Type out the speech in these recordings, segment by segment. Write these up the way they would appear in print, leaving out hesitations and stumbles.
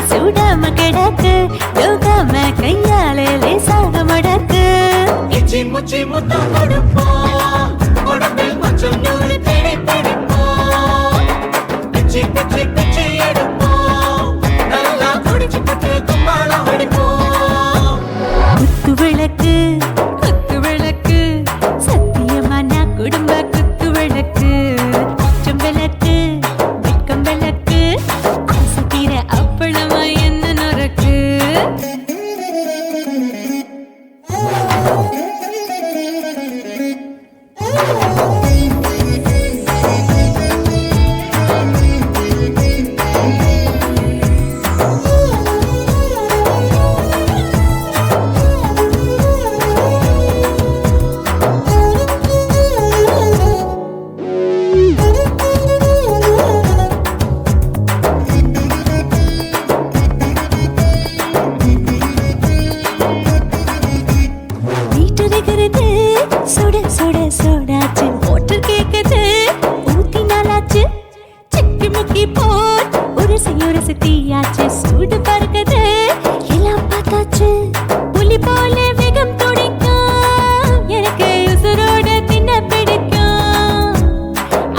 சூடாம கிடக்கு யோகாம கையாலே லேசாக மடக்கு இச்சி முச்சி முத்தம் கொடுப்போம் உடம்பில் கொஞ்சம் நூறு தேடி பிடிப்போம் பிச்சி பிச்சி பிச்சி எடுப்போம் நல்லா குடிச்சு பட்டு கும்பாலம் அடிப்போம் குத்து விளக்கு குத்து விளக்கு சத்தியமா நான் குடும்ப குத்து விளக்கு அச்சம் விளக்கு வெட்கம் விளக்கு ஆசை தீர அப்பளமா என்ன நொறுக்கு சுட சுட சோடாச்சு மோட்டர் கேக்குது ஊத்தி நாளாச்சு சிக்கி முக்கி போட் ஒரு தீயாச்சு சூடு பறக்குது எல்லாம் பார்த்தாச்சு புலி போல வேகம் துடிக்கும் எனக்கு உசுரோட தின்ன பிடிக்கும்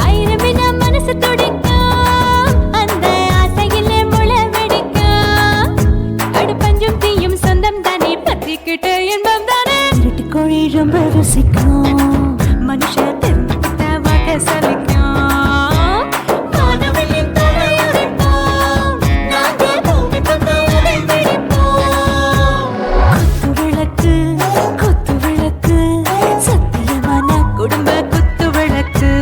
ஆயிரம் மனசு துடிக்கும் அந்த ஆசையில முளை வெடிக்கும் அடுப்பஞ்சும் தீயும் சொந்தம் தானே பத்திக்கிட்டு இன்பம் தானே கோழி ரொம்ப ருசிக்கும் மனுஷ தெரிஞ்சுக்கிட்டவாக சலிக்கும் காணவெளியின் தலை உடைப்போம் நாங்கள் பூமி பந்த உடை வெடிப்போம் குத்து விளக்கு சத்தியமான குடும்ப குத்து விளக்கு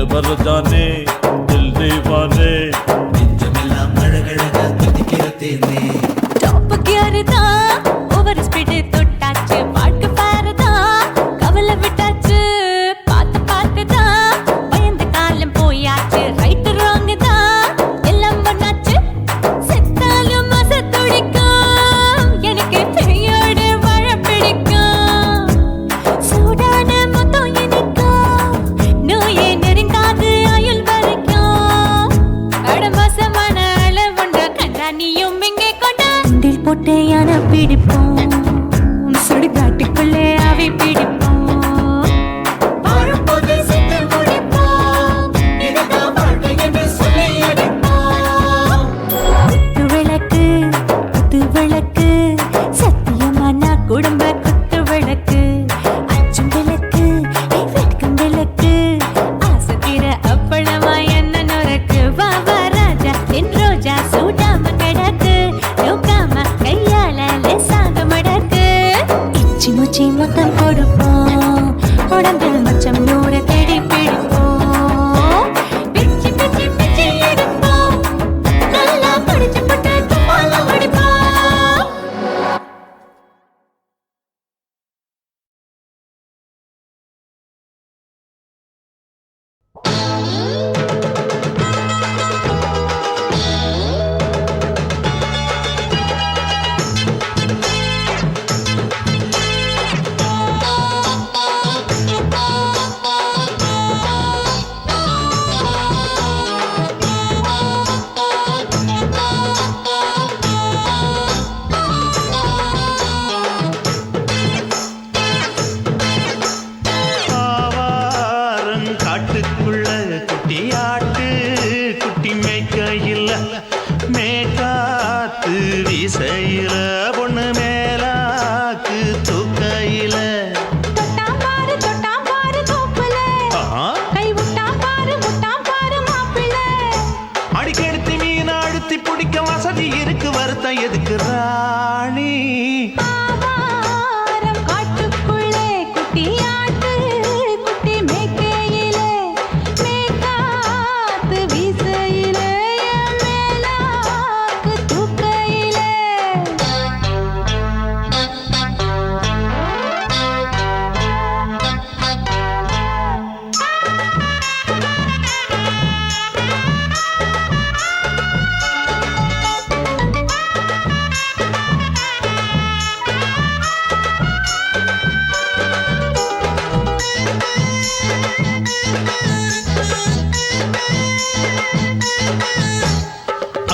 भर जाने दिल दीवाने நெஞ்சமெல்லாம் அழகழக துடிக்கிறதேனே டாப் கியர் தான் ஓவர் ஸ்பீட் தொட்டாச்சு வாழ்க்கை பாரு தான் கவலை விட்டாச்சு பார்த்து தான் பயந்த காலம் போயாச்சு ரைட் ராங் தான் எல்லாம் பண்ணாச்சு செத்தாலும் மச துடிக்கும் எனக்கு பெரியோட வாழ பிடிக்கும் சூடான மொத்தம் எனக்கும் நோயே நெருங்காது ஆயுள் வரைக்கும் அடமோசமான அளவுண்ட கண்டா நீயும் இங்கே கொண்டா உண்டில் போட்டு யானை பிடிப்போம் சுடுகாட்டுக்குள்ளே அவை பிடிப்போம் வாழும்போது செத்து முடிப்போம் இதுதான் வாழ்க்கை என்று சொல்லி அடிப்போம் குத்து விளக்கு சத்தியமான குடும்ப குத்து விளக்கு அச்சும் விளக்கு வெட்கம் விளக்கு ஆசை தீர அப்பளமா என்ன நொறுக்கு வா வா ராஜா என் ரோஜா சூடாம கிடக்கு யோகாம கையால லேசாக மடக்கு இச்சி முச்சி மொத்தம் கொடுப்போம் உடம்பில் மச்சம் நூறு தேடி பிடிப்போம் பிச்சி பிச்சி பிச்சி எடுப்போம் நல்லா படிச்சு பட்டு கும்பாலம் அடிப்போம் எதுக்கு ராணி ஆவாரம் காட்டுக்குள்ளே குட்டியாட்டு குட்டி மேய்க்கையிலே மேய்க்காத்து வீசையிலே என் மேலாக்கு தூக்கையிலே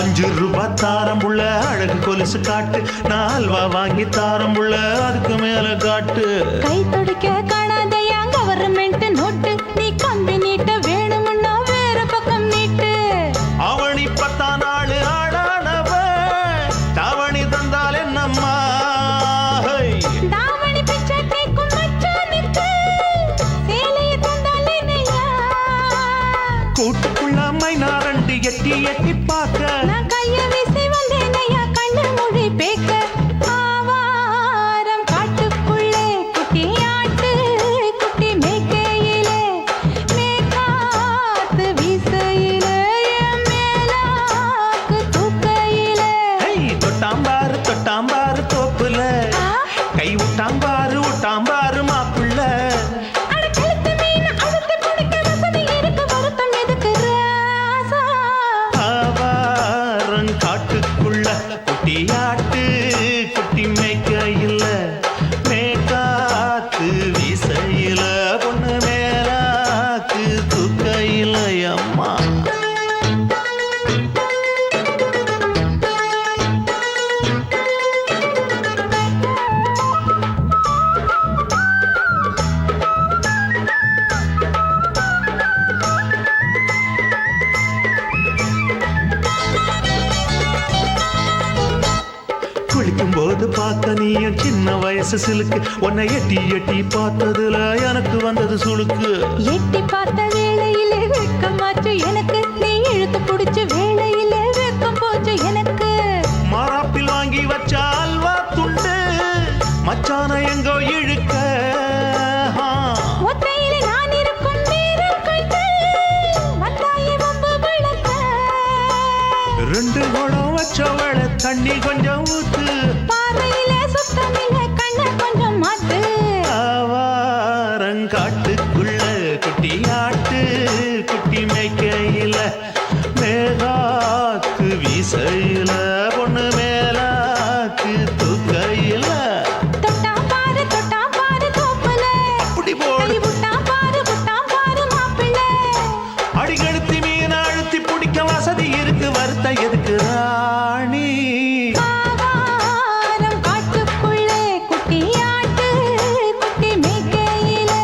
₹5 தாரம்புள்ள அழகு கொலுசு காட்டு நான் அல்வா வாங்கி தாரம்புள்ள அதுக்கு மேல காட்டு கை துடிக்க காணாதையா கவர்மெண்ட் நோட்டு நீ கம்பி நீட்ட வேணும்னா வேற பக்கம் நீட்டு அவனி 10 நாள் ஆடானவ தாவணி தந்தால் என்னம்மா தாவணி பிச்சை கேக்கும் மச்சானுக்கு சேலையை தந்தாலே நையா கூட்டுக்குள்ள மைனாரண்டி எட்டி எட்டி பார்க்க நான் கைய வீசி வந்தேன் ஐயா கண்ணு மொழி பேக்க ஆவாரம் காட்டுக்குள்ளே குட்டியாட்டு குட்டி மேய்க்கையிலே மேய்க்காத்து வீசையிலே என் மேலாக்கு தூக்கையிலே தொட்டாம்பாரு தோப்புல கை விட்டாம்பாரு மாப்புள்ள அட கழுத்து மீன் அழுத்து குடிக்க வசதி இருக்கு வருத்தம் எதுக்கு ராசா ஆவாரம் காட்டுக்குள்ள குட்டியாட்டு குட்டி மேய்க்கையில் மேய்காத்து வீசையில பொண்ணு மேலாக்கு தூக்கையில் அம்மா குளிக்கும் போது பார்த்த நீயும் சின்ன வயசு சிலுக்கு உன்னை எட்டி எட்டி பார்த்ததுல எனக்கு வந்தது சுளுக்கு எட்டி பார்த்த வேளையிலே வெட்கமாச்சு எனக்கு நீ இழுத்து பிடிச்ச வேளையிலே வெட்கம் போச்சு எனக்கு மாறாப்பில் வாங்கி வச்ச அல்வா துண்டு மச்சான எங்கோ இழுக்க ஒத்தையிலே நான் இருக்கும் நேரம் கண்டு வந்தாயே வம்பு விளக்க 2 குடம் வச்சவள தண்ணி கொஞ்சம் ஊத்து பாறையிலே சுத்தமில்லை கண்ண கொஞ்சம் மாத்து ஆவாரங்காட்டுக்குள்ள குட்டியாட்டு குட்டி மேய்க்கையில மேலாக்கு வீசையில பொண்ணு மேலாக்கு தூக்கையில தொட்டாம் பாரு தோப்புல அப்படி போடு கை விட்டாம் பாரு மாப்பிள்ளை அடிகழுத்தி மீன் அழுத்தி பிடிக்க வசதி இருக்கு வருத்த எதுக்கு ராணி ஆவாரம் காட்டுக்குள்ளே குட்டியாட்டு குட்டி மேய்க்கையிலே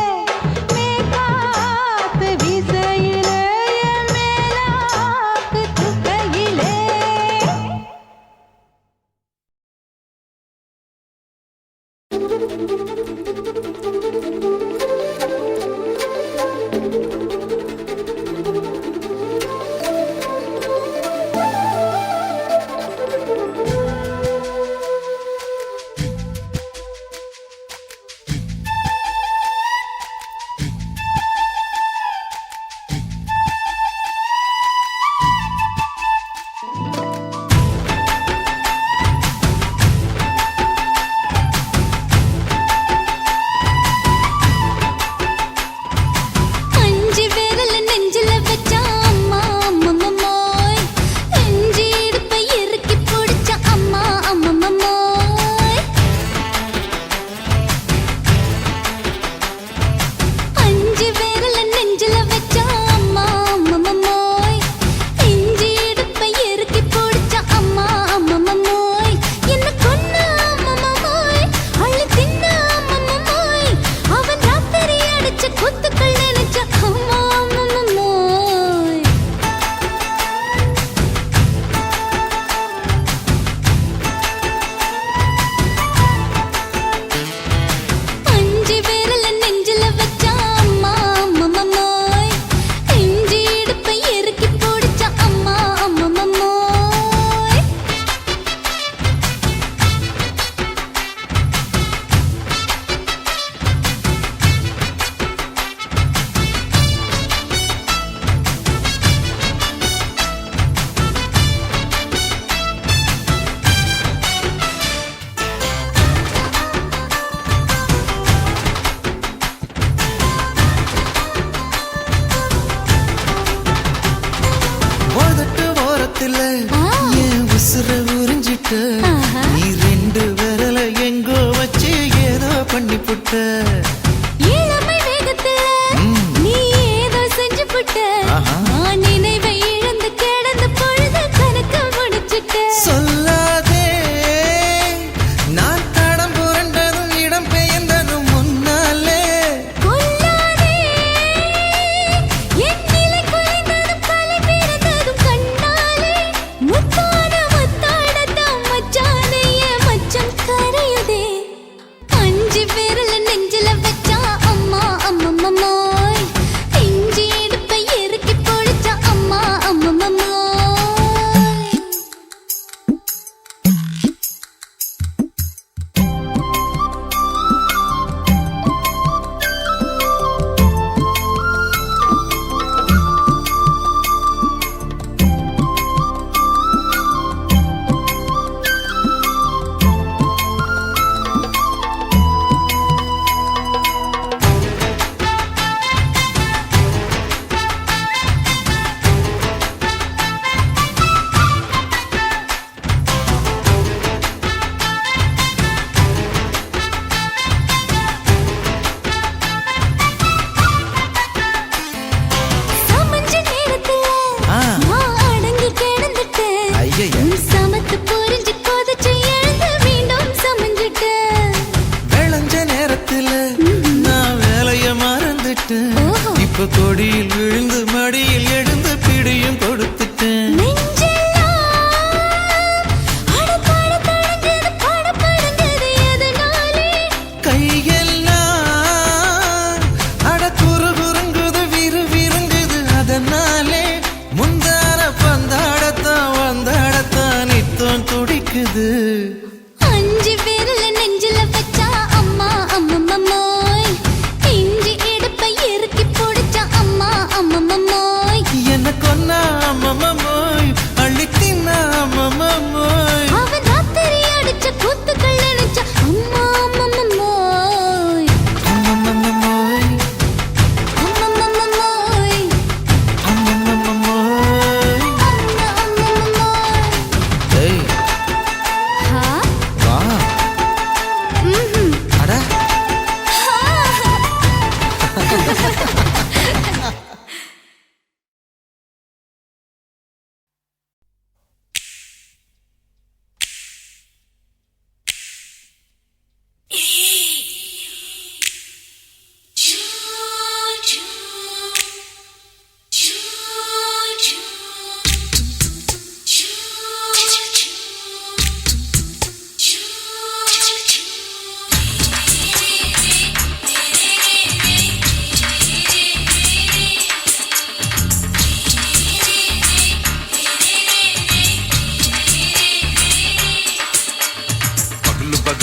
மேய்க்காத்து வீசையிலே என் மேலாக்கு தூக்கையிலே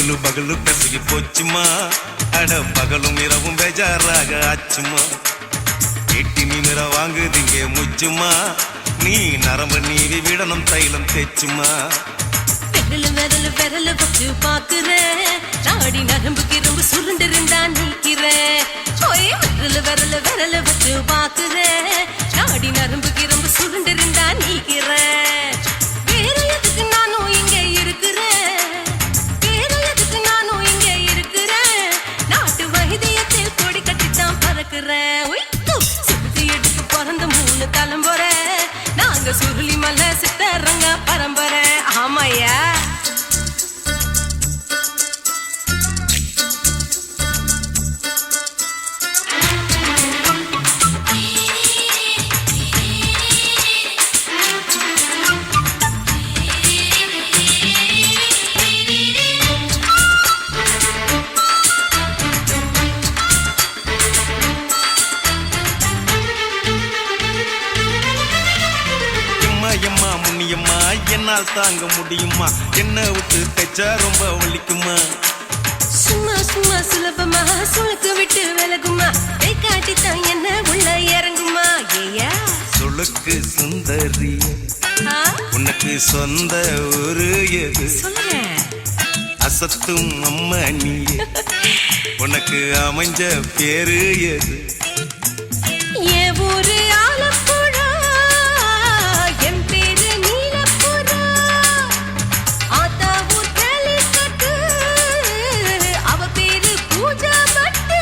பகலு பகலு கசகி போச்சுமா அட பகலும் இரவும் பேஜாராக ஆச்சுமா எட்டி நிமிர வாங்குதிங்க முச்சுமா நீ நரம்பு நீவி விடணும் தைலம் தேச்சுமா விரல விரல விரல வச்சு பாக்குறேன் நாடி நரம்பு கிரம்பு சுருண்டிருந்தா நீக்கிறேன் ஓய் விரல விரல விரல வச்சு பாக்குறேன் நாடி நரம்பு கிரம்பு சுருண்டிருந்தா நீக்கிறேன் வேற எதுக்கு நானும் இங்க இருக்கிறேன் வேற எதுக்கு நானும் இங்க இருக்கிறேன் நாட்டு வைத்தியத்தில் கொடி கட்டித்தான் பறக்கிறேன் சுத்தி எடுத்து பிறந்த 3 தலைமுறை நாங்க சுருளி மலை சித்தரங்க பரம்பரை ஆமாயா எம்மா முன்னியம்மா என்னால் தாங்க முடியுமா என்ன விட்டு தைச்சா ரொம்ப வலிக்குமா சும்மா சும்மா சுலபமா சுளுக்கு விட்டு விலகுமா கை காட்டித்தான் என்ன உள்ள இறங்குமா ஏயா சுளுக்கு சுந்தரி உனக்கு சொந்த ஊரு எது சொல்றேன் அசத்தும் அம்மா நீ உனக்கு அமைஞ்ச பேரு எது என் ஊரு ஆலப்புழா என் பேரு நீலப்புறா ஆத்தா ஊர் கேலிக்கட்டு அவ பேரு பூஜா பட்டு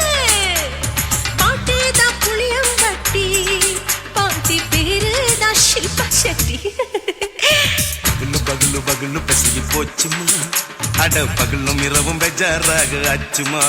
பாட்டி தான் புளியம்பட்டி பாட்டி பேரு தான் ஷில்பா செட்டி பகலு பகலு பகலு பசிக்கு போச்சுமா அட பகலும் இரவும் பெஜாராக ஆச்சுமா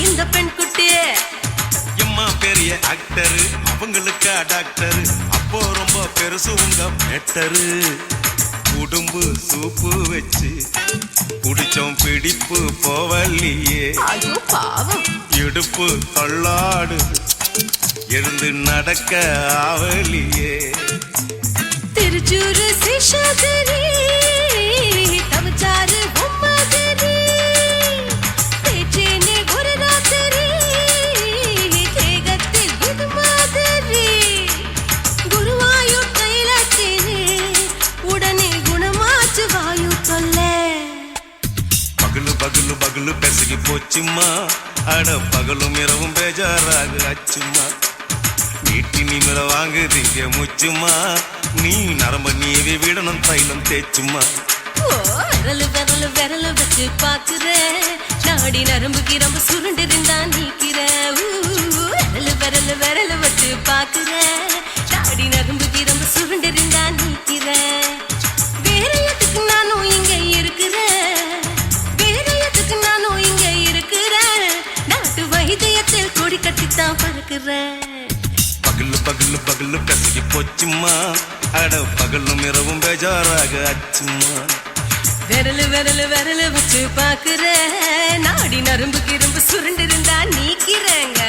இந்த பெண் குட்டி எம்மா பெரிய ஆக்டரு அவங்களுக்கா டாக்டரு அப்போ ரொம்ப பெருசு உங்க மேட்டரு குடும்பு சூப்பு வச்சு குடிச்சோம் பிடிப்பு போவல்லையே ஐயோ பாவம் இடுப்பு தள்ளாடு எழுந்து நடக்க ஆவலியே திருச்சூரு சிஷாதிரி தவச்சாரு பொம்மதிரி தேச்சேனே ஒரு ராத்திரி தேகத்தில் இது மாதிரி குருவாயூர் தைலத்திரி உடனே குணமாச்சு வாயு சொல்ல பகலு பகலு பகலு பெசகி போச்சுமா அட பகலும் இரவும் பேஜாராக ஆச்சுமா நீட்டி நிமிர வாங்குதிங்க முச்சுமா நீ நரம்ப நீவி விடணும் தைலம் தேச்சுமா விரலு விரலு விரலு வச்சு பாக்குறேன் நாடி நரம்பு கிரம்பு சுருண்டிருந்தா நீக்கிறேன் விரலு விரலு விரலு வச்சு பாக்குறேன் நாடி நரம்பு கிரம்பு சுருண்டிருந்தா நீக்கிறேன் வேற எதுக்கு நானும் இங்க இருக்கிறேன் வேற எதுக்கு நானும் இங்க இருக்கிறேன் நாட்டு வைத்தியத்தில் கொடி கட்டித்தான் பறக்கிறேன் பகலு பகலு பகலு கசகி போச்சுமா அட பகலும் இரவும் பேஜாராக ஆச்சுமா விரலு விரலு விரலு வச்சு பாக்குறேன் நாடி நரம்பு கிரம்பு சுருண்டிருந்தா நீக்கிறேங்க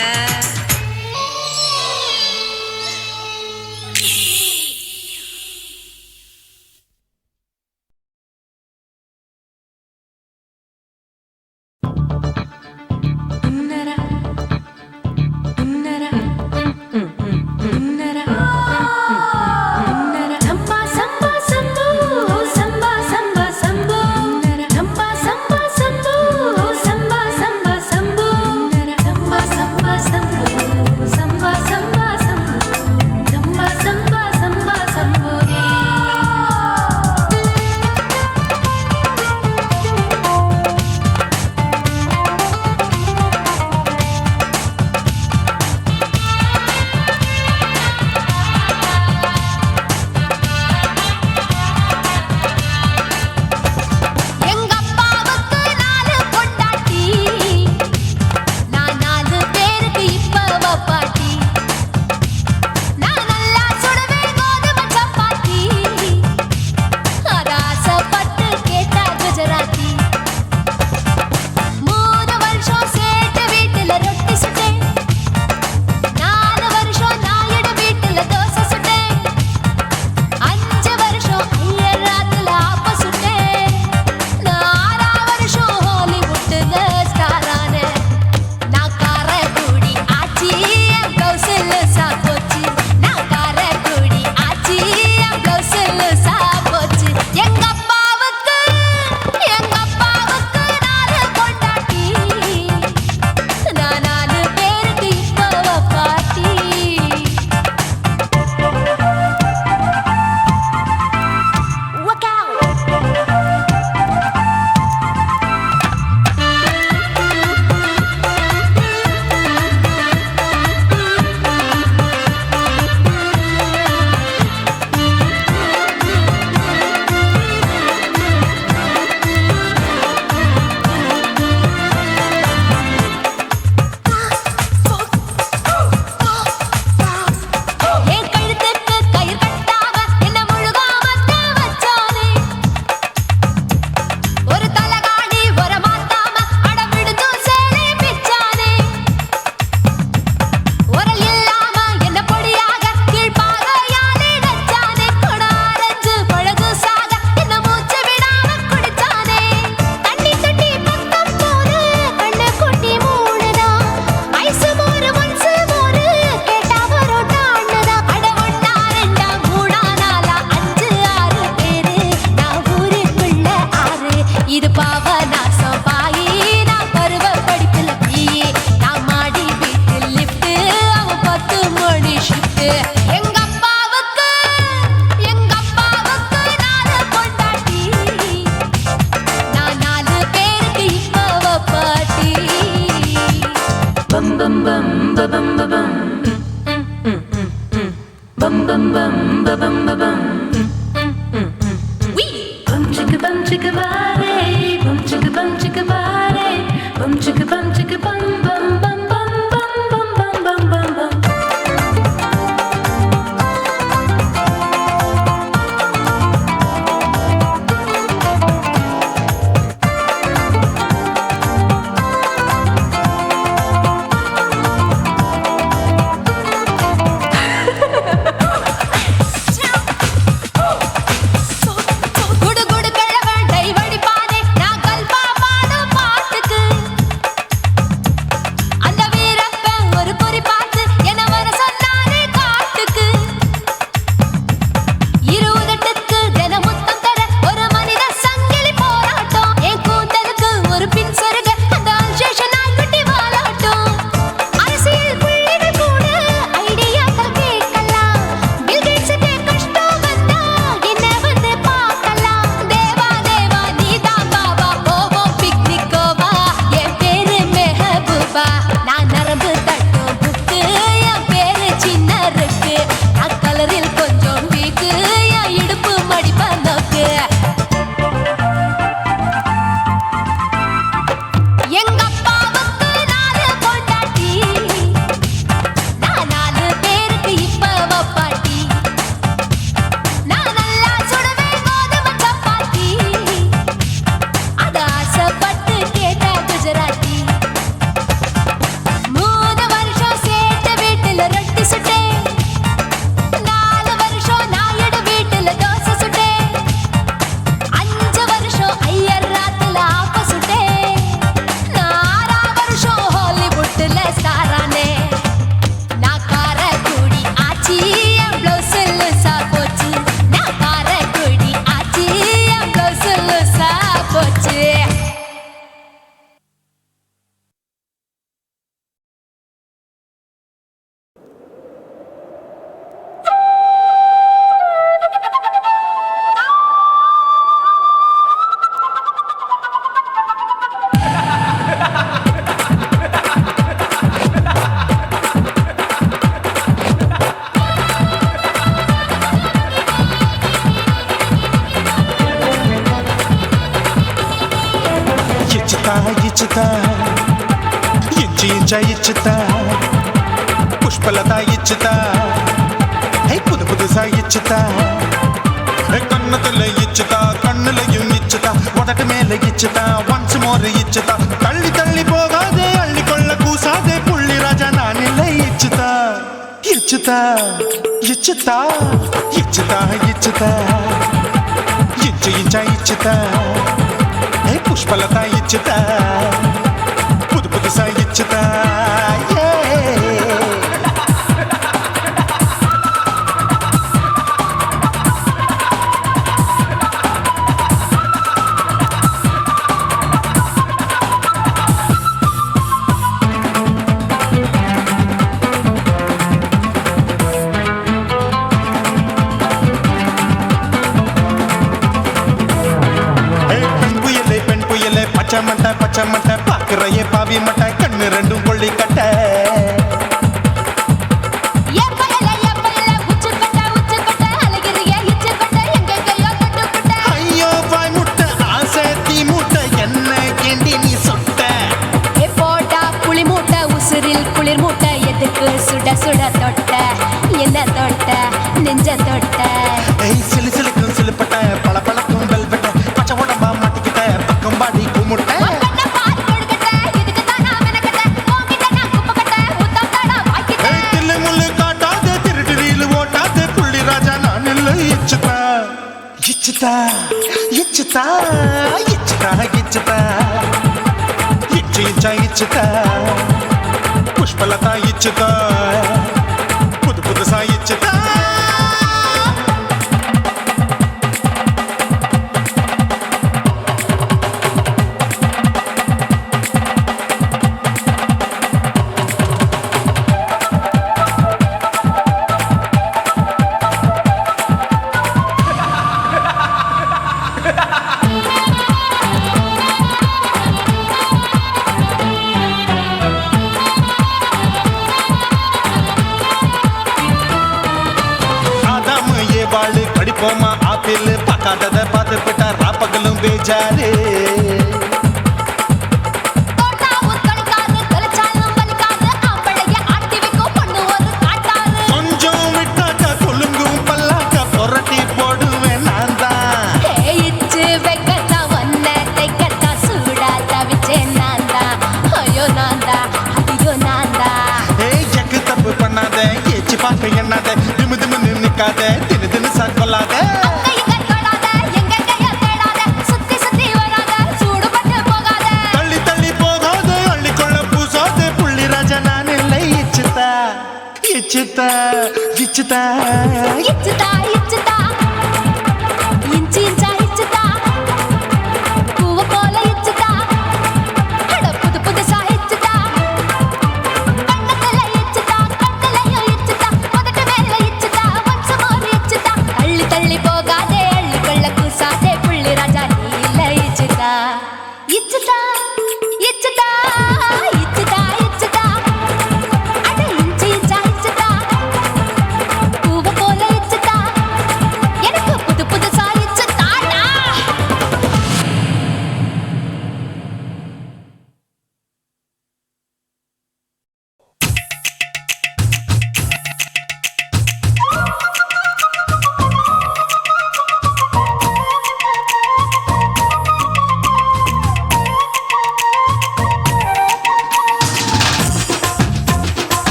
Shambho bum bum bum ba bum ba bum. Bum chicka body, bum chicka body, bum chicka bum bum bum bum bum bum bum bum bum. குடு குடு கிழவன் டைவடி பானே நான் கல்பா பாடும் பாட்டுக்கு அந்த வீரப்பன் ஒரு பொறி பார்த்து என்ன வர சொன்னானே காட்டுக்கு இருபதெட்டுக்கு தினமுத்தம் தர ஒரு மனித சங்கிலி போராட்டம் என் கூந்தலுக்கு ஒரு பின் சொருக அந்த அல்சேஷன் நாய்க்குட்டி வாலாட்டம் அரசியல் புள்ளிகள் கூட ஐடியாக்கள் கேட்கலாம் பில் கேட்ஸுக்கு கஷ்டம் வந்தா என்ன வந்து பார்க்கலாம் தேவா தேவா நீதான் பாபா போவோம் பிக்னிக் கோவா என் பேரு மெஹபூபா நான் நரம்பு தட்டும் புக்கு என் பேரு சின்ன இருக்கு நான் கலரில் கொஞ்சம் வீக்கு என் இடுப்பு மடிப்ப நோக்கு எங்க அப்பாவுக்கு 4 பொண்டாட்டி நான் 4 பேருக்கு இப்ப பாட்டி நான் நல்லா சுடுவேன் கோதுமை சப்பாத்தி அது ஆசைப்பட்டு கேட்டா குஜராத்தி 3 வருஷம் சேர்த்து வீட்டுல ரொட்டி சுட்டேன் 4 வருஷம் நாயுடு வீட்டுல தோசை சுட்டேன் 5 வருஷம் ஐயர் ராத்துல ஆப்ப சுட்டேன் 6 வருஷம் ஹாலிவுட்ல ஸ்டாரானே நான் காரக்குடி ஆச்சி என் பிளவுஸ் லூசா போச்சு நான் காரக்குடி ஆச்சி என் பிளவுஸ் லூசா போச்சு ఇచ్చుతా ఇచ్చుతా ఇంచి ఇంచా ఇచ్చుతా పుష్పలత ఇచ్చుతా హై புது புதுசா இச்சுதா கண்ணத்துல இச்சுதா கண்ணுலையும் இச்சுதா உதட்டு மேல இச்சுதா ஒன்ஸ் மோர் இச்சுதா தள்ளி தள்ளி போகாதே அள்ளி கொள்ள கூசாதே புள்ளி ராஜா நான் இல்லை இச்சுதா இச்சுதா இச்சுதா இச்சுதா இச்சுதா ఇంచు ఇంచా ఇచ్చుతా పుష్పలత ఇచ్చుతా పుదు పుదుసా ఇచ్చుతా பச்சை மட்டை பாக்குறையே பாவி மட்டை கண்ணு ரெண்டும் கொள்ளி கட்ட ஐயோ வாய் முட்டை ஆசை தீ முட்டை என்ன கேண்டி நீ சொட்ட போட்டா புளி மூட்டை உசுரில் குளிர் மூட்டை எதுக்கு சுட சுட தொட்ட என்ன தொட்ட நெஞ்ச தொட்ட சிலு சிலுக்கும் சிலுப்பட்ட பல பழக்கும் வெல்வெட்ட பச்சை உடம்பா மாட்டிக்கிட்ட பக்கம் பாடி குமுட்ட ఇచ్చుతా ఇచ్చుతా ఇచ్చుతా ఇచ్చుతా ఇచ్చు ఇంచా ఇచ్చుతా పుష్పలత ఇచ్చుతా పుదు పుదుసా ఇచ్చుతా போமா ஆப்பிள் பார்க்காதத பார்த்து விட்டா ராப்பகலும் பேச்சாரு கொஞ்சம் விட்டாக்கா கொலுங்கும் பல்லாக்கா புரட்டி போடுவேன் நான் தான் எக்கு தப்பு பண்ணாத ஏச்சு பார்க்க எண்ணாத திமு திமுன்னு நிக்காத தினு தினு சாக்கொள்ளாத தள்ளி தள்ளி போகாத அள்ளிக்கொள்ள பூசாத புள்ளி ராஜா நான் இல்லை இச்சுதா இச்சுதா இச்சுதா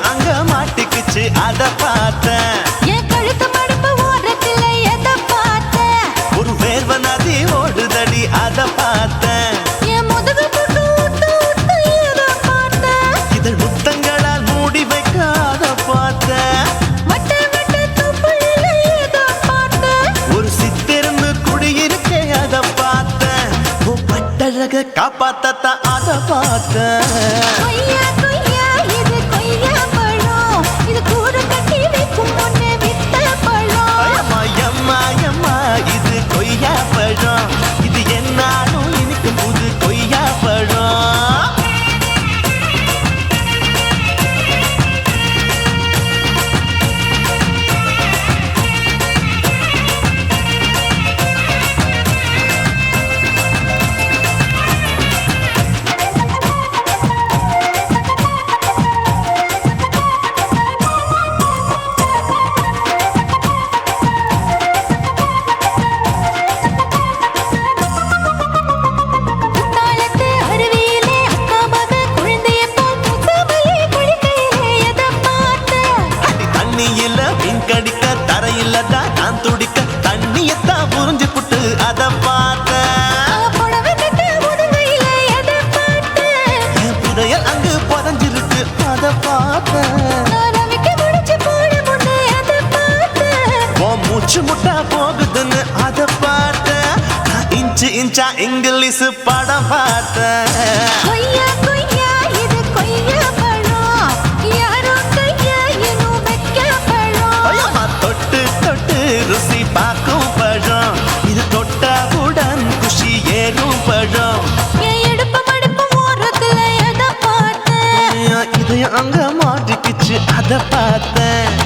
அங்க மாட்டிக்குச்சு அத பார்த்தேன் என் கழுத்து மடிப்பு ஓரத்துல எதை பார்த்தேன் ஒரு வேர்வ நதி ஓடுதடி அத பார்த்தேன் என் முதுகு புட்டு ஊத்து ஊத்து எதை பார்த்தேன் இதழ் முத்தங்களால் மூடி வைக்க அத பார்த்தேன் வட்ட வட்ட தொப்புளில எதை பார்த்தேன் ஒரு சித்திரன்னு குடியிருக்க அத பார்த்தேன் பட்டழக காப்பாத்தத்தான் அத பார்த்தேன் கொய்யா கொய்யா இது கொய்யா பழம் இது கூட கட்டி வைக்கும் முன்னே வித்த பழம் அம்மா அம்மா அம்மா இது கொய்யா பழம் இது என்னாலும் எனக்கு புது கொய்யா பழம் குத்தாலத்து அருவியிலே அக்கா மக குழந்தைய போல் முத்தமல்லி குளிக்கையிலே எதை பார்த்தேன் அடி தண்ணி இல்ல மீன் கடிக்க தரையில்லதான் நான் துடிக்க தண்ணியத்தான் புரிஞ்சு புட்டு அத பார்த்தேன் புடவை கட்ட முதுகையில எதை பார்த்தேன் என் புதையல் அங்கு புதஞ்சிருக்கு அத பார்த்தேன் நான் ரவிக்கு முடிச்சு போட முன்னே எதை பார்த்தேன் உன் மூச்சு முட்டா போகுதுன்னு அத பார்த்தேன் நான் இன்ச்சு இன்ச்சா இங்கிலீஷ் படம் பார்த்தேன் கொய்யா கொய்யா இது கொய்யா பழம் யாரோ கையா இன்னும் வைக்க பழம் ஐயம்மா தொட்டு தொட்டு ருசி பார்க்கும் பழம் இது தொட்டவுடன் குஷி ஏறும் பழம் என் இடுப்பு மடுப்பு ஓரத்துல எதை பார்த்தேன் என் இதயம் அங்க மாட்டிக்கிச்சு அத பார்த்தேன்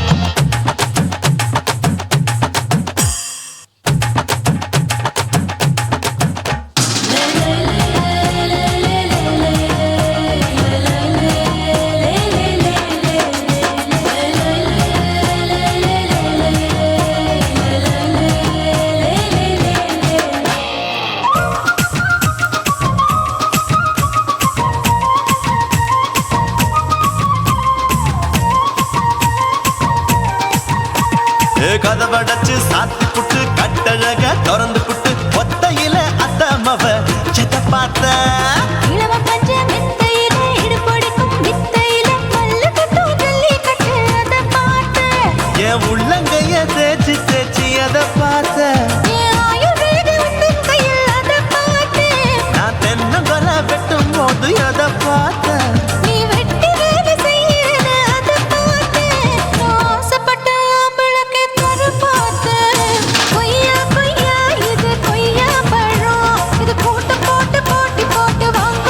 கதவடைச்சு சாத்தி புட்டு கட்டழக திறந்து புட்டு ஒத்தையில அத்தமவ செத்த பார்த்த இளவ பஞ்ச மெத்தையில இடுப்பொடிக்கும் வித்தையில மல்லு கட்டும் ஜல்லி கட்டு அதை பார்த்தேன் என் உள்ளங்கைய தேய்ச்சி தேய்ச்சி அத பார்த்த என் ஆயுர்வேத உந்தன் கையில் அதை பார்த்தேன் நான் தென்னங்கொலை வெட்டும் போது அத பார்த்த நீ வெட்டி வேலை செய்யறது அதை பார்த்தேன் நான் ஆசைப்பட்ட ஆம்பளுக்கு தர பார்த்தேன் கொய்யா கொய்யா இது கொய்யா பழம் இது போட்டு போட்டு போட்டி போட்டு வாங்க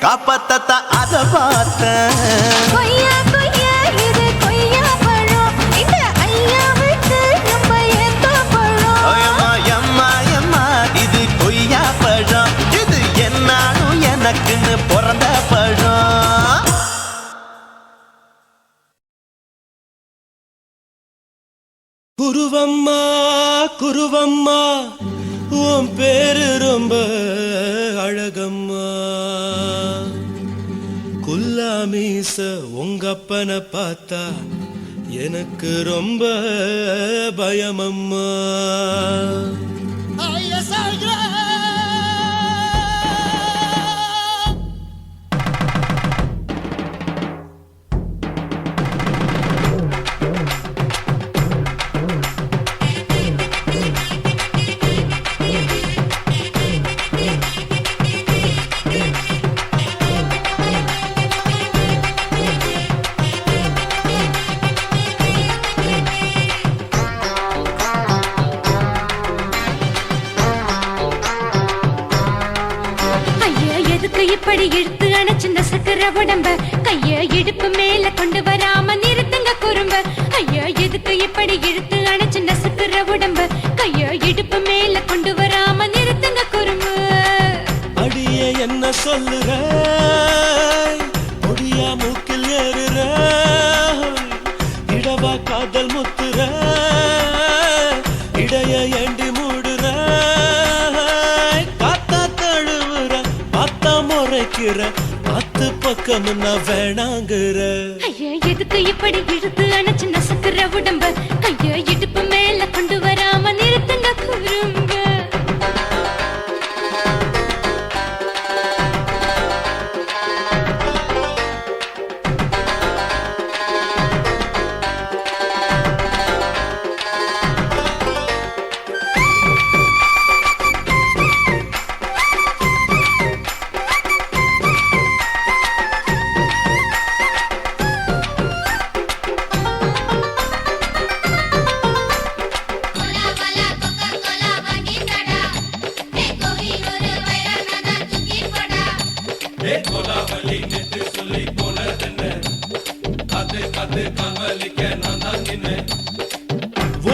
காப்பாத்தத்தான் அத பார்த்தேன். கொய்யா கொய்யா இது கொய்யா பழம் இந்த ஐயாவுக்கு நம்ம ஏத்த பழம் அம்மா எம்மா எம்மா இது கொய்யா பழம் இது என்னாலும் எனக்குன்னு பிறந்த பழம். குருவம்மா குருவம்மா உன் பேரு ரொம்ப அழகம்மா. குல்லாமீச உங்க அப்பனை பார்த்தா எனக்கு ரொம்ப பயமம்மா. இப்படி இழுத்து அணைச்சு நசுக்கிற உடம்ப கைய இடுப்பு மேல கொண்டு வராம நிறுத்துங்க குறும்ப. ஐயா எதுக்கு இப்படி இழுத்து அணைச்சு நசுக்கிற உடம்ப கைய இடுப்பு மேல கொண்டு வராம நிறுத்துங்க குறும்ப. அடியே என்ன சொல்லுற ஒடியா மூக்கில் ஏறுற இடவா காதல் முத்துற இடைய ஏண்டி மூடுற காத்தா தழுவுற பார்த்தா முறைக்கிற பத்து பக்கம் நான் வேணாங்குற. ஐயா எதுக்கு இப்படி இழுத்து அணைச்சு நசுக்கிற உடம்ப கைய இடுப்பு மேல கொண்டு வராம நிறுத்துங்க குறும்ப.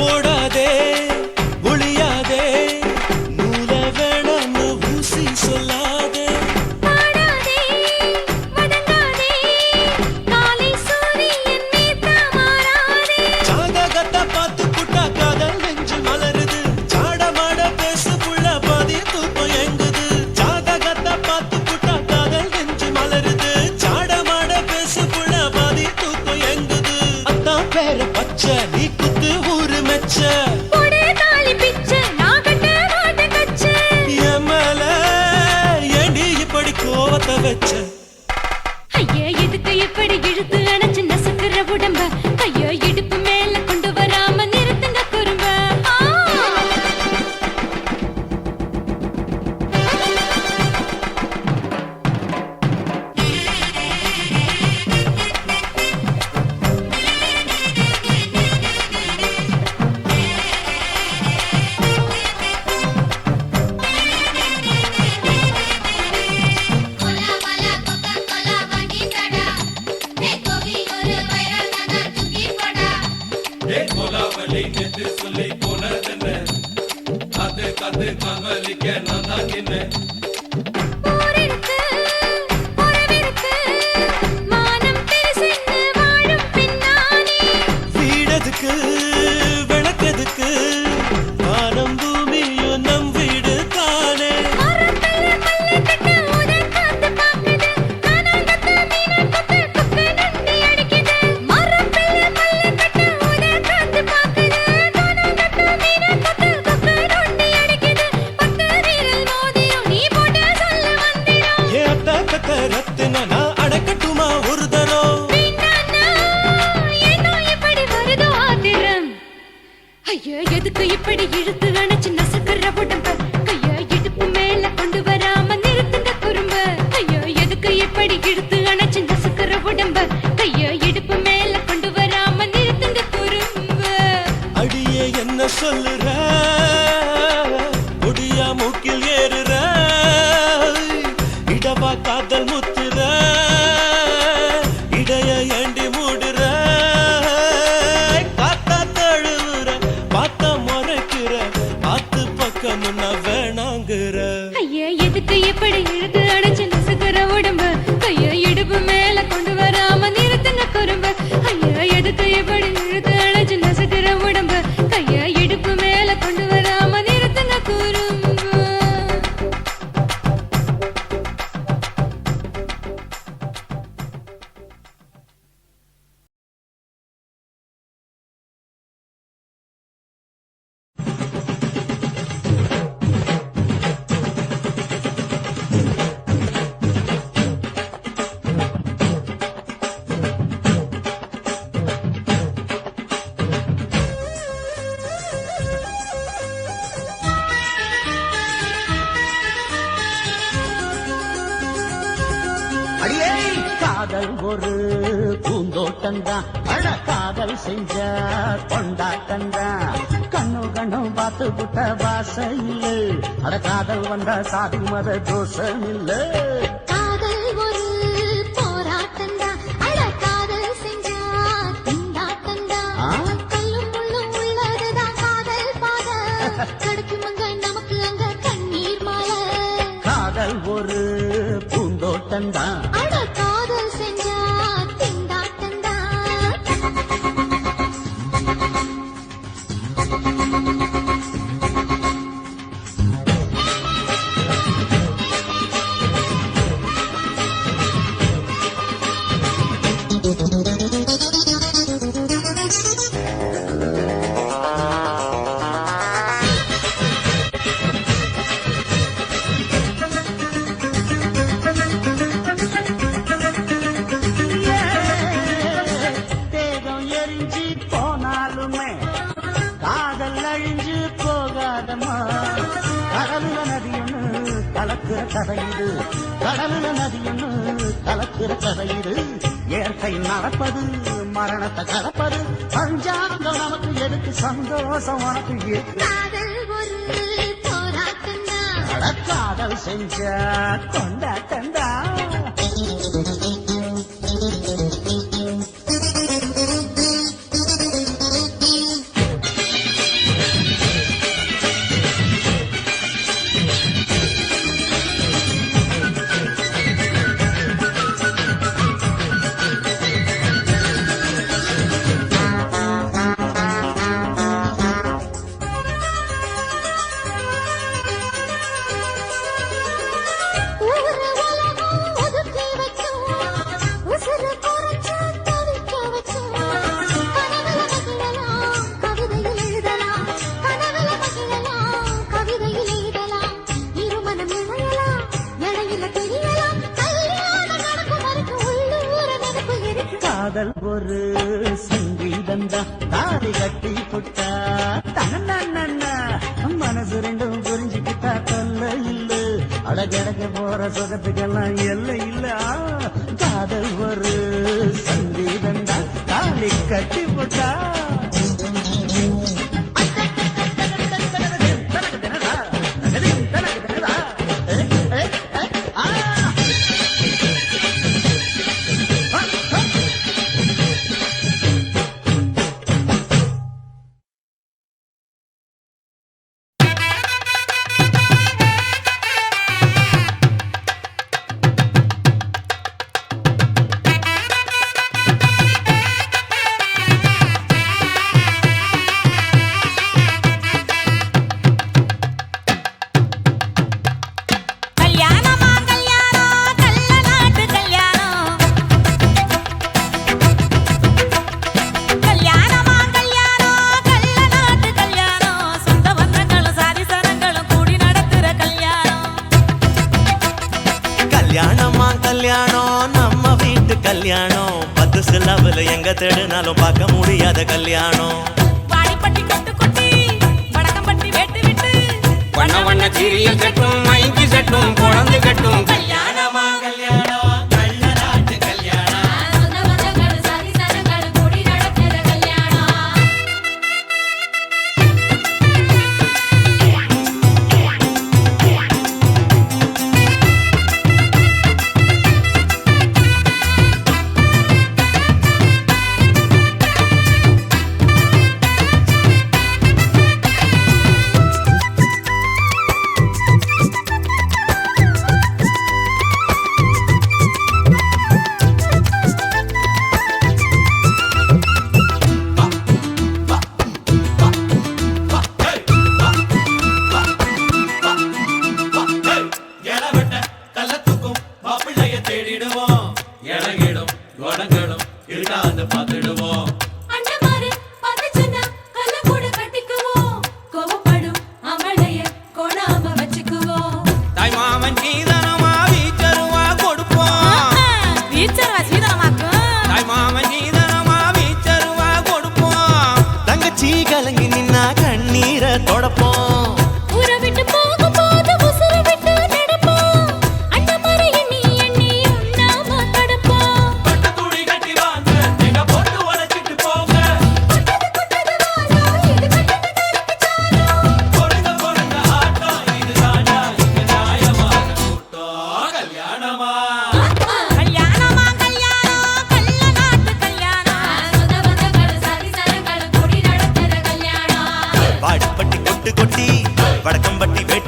ஓடாதே ஒளியாதே நூல வேணான்னு ஊசி சொல்லாதே. பாடாதே வதங்காதே காலை சூரியன் மீதா மாறாதே. ஜாதகத்தை பார்த்து புட்டா காதல் நெஞ்சு மலருது சாடமாட பேசு புள்ள பாதி தூக்கம் எங்குது. ஜாதகத்தை பார்த்து புட்டா காதல் நெஞ்சு மலருது சாடமாட பேசு புள்ள பாதி தூக்கம் எங்குது. அத்தான் பேர பச்சை நீ குத்து ஊரு மெச்ச போடே தாலி பிச்சை நான் கட்ட மாட்ட கச்சை. என் மேல ஏண்டி இப்படி கோவத்தை வச்ச. ஐயா எதுக்கு இப்படி இழுத்து அணைச்சு நசுக்கிற உடம்ப கைய இடுப்பு மேல கொண்டு வராம நிறுத்துங்க குறும்ப. ஊரிருக்கு உறவிருக்கு மானம் பெருசென்னு வாழும் பின்னானே. வீடதுக்கு விளக்கதுக்கு வானம் பூமியும் நம் வீடு தானே. மரத்துல மல்லி கட்டு உதன் காத்து பாக்குது கானாங்கத்து மீன் கொத்து கொக்கு நண்டி அடிக்குது. மரத்துல மல்லி கட்டு உதன் காத்து பாக்குது கானாங்கத்து மீன் கொத்து கொக்கு நண்டி அடிக்குது. பத்து வீரல் மோதிரும் நீ பக்கமுன்னா வேணாங்கிற ஐயா எதுக்கு எப்படி இழுத்து அணைச்சு நசுக்கிற உடம்பு கைய இடுப்பு மேல கொண்டு வராம நிறுத்துங்க குறும்பு ஐயா எதுக்கு எப்படி இழுத்து அணைச்சு நசுக்கிற உடம்பு கைய இடுப்பு மேல கொண்டு வராம நிறுத்துங்க குறும்பு. அடியே காதல் ஒரு பூந்தோட்டம்தான் அட காதல் செஞ்ச கொண்டாட்டம்தான் கண்ணு கண்ணு பார்த்து புட்ட வாசையில் அட காதல் வந்த சாதி மத தோஷம் இல்ல காதல் ஒரு போராட்டம்தான் அட காதல் செஞ்சா திண்டாட்டம்தான் கல்லும் முள்ளும் உள்ளதுதான் காதல் பாத கிடைக்கும் அங்க நமக்கு அங்க கண்ணீர் மாலை காதல் ஒரு பூந்தோட்டம்தான் அட காதல் செஞ்சா திண்டாட்டம்தான். தேகம் எரிஞ்சு போனாலுமே காதல் அழிஞ்சு போகாதமா கடலுல நதியொன்னு கலக்குற கதையுது கடலுல நதியொன்னு கலக்குற கதையுது இயற்கை நடப்பது மரணத்தை கலப்பது பஞ்சாங்கம் நமக்கு எதுக்கு சந்தோஷம் உனக்கு இருக்கு காதல் ஒரு போராட்டம்தான் அட காதல் செஞ்ச கொண்டாட்டண்டா ஊரு உலகம் ஒதுக்கி வைக்கும் உசுறு குறைச்சு தவிக்க வைக்கும் கனவுல மகிழலாம் கவிதையில் எழுதலாம் கனவுல மகிழலாம் கவிதையில் எழுதலாம் இருமனம் இழையலாம் இடையில தெரியலாம் கல்யாணம் நடக்கும் வரைக்கும் உள்ளூர நினைப்பு இருக்கு காதல் ஒரு சங்கீதந்தா தாடி கட்டி புட்டா தன்னா மனசு ரெண்டும் புரிஞ்சுக்கிட்டா தொல்ல இல்ல அடகடக்க போற சுகத்துக்கெல்லாம் எல்லை இல்ல காதல் ஒரு சங்கீதந்தா தாடி கட்டி புட்டா கல்யாணம் நம்ம வீட்டு கல்யாணம் 10 செலவுல எங்க தேடினாலும் பார்க்க முடியாத கல்யாணம் வாடிப்பட்டி கொட்டு கொட்டி வடக்கம்பட்டி வெட்டு விட்டு வண்ண வண்ண சீரியல் செட்டும் மைக்கி செட்டும் குழந்தை கட்டும் கல்யாணமா கல்யாணம் கள்ள நாட்டு கல்யாணம் சொந்த பந்தங்கள் சரி சனங்கள் கூடி நடக்கிற கல்யாணம்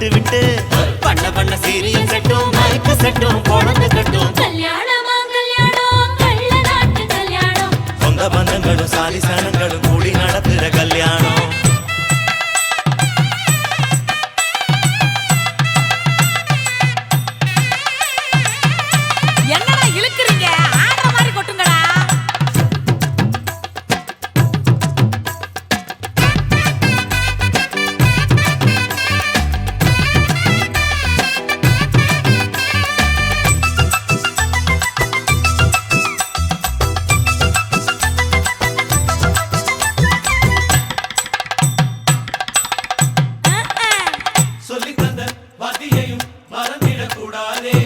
விட்டு விட்டு பண்ண பண்ண சீரியல் செட்டும் மைக்கு செட்டும் பொழுது கட்டும் கல்யாணமா கல்யாணம் கள்ள நாட்டு கல்யாணம் சொந்த பந்தங்களும் சாதி சனங்களும் கூடி நடத்துற கல்யாணம் என்னடா இழுக்குறீங்க ஆடுற மாதிரி கொட்டுங்கடா சொல்லி தந்த வாத்தியையும் மறந்திடக்கூடாதே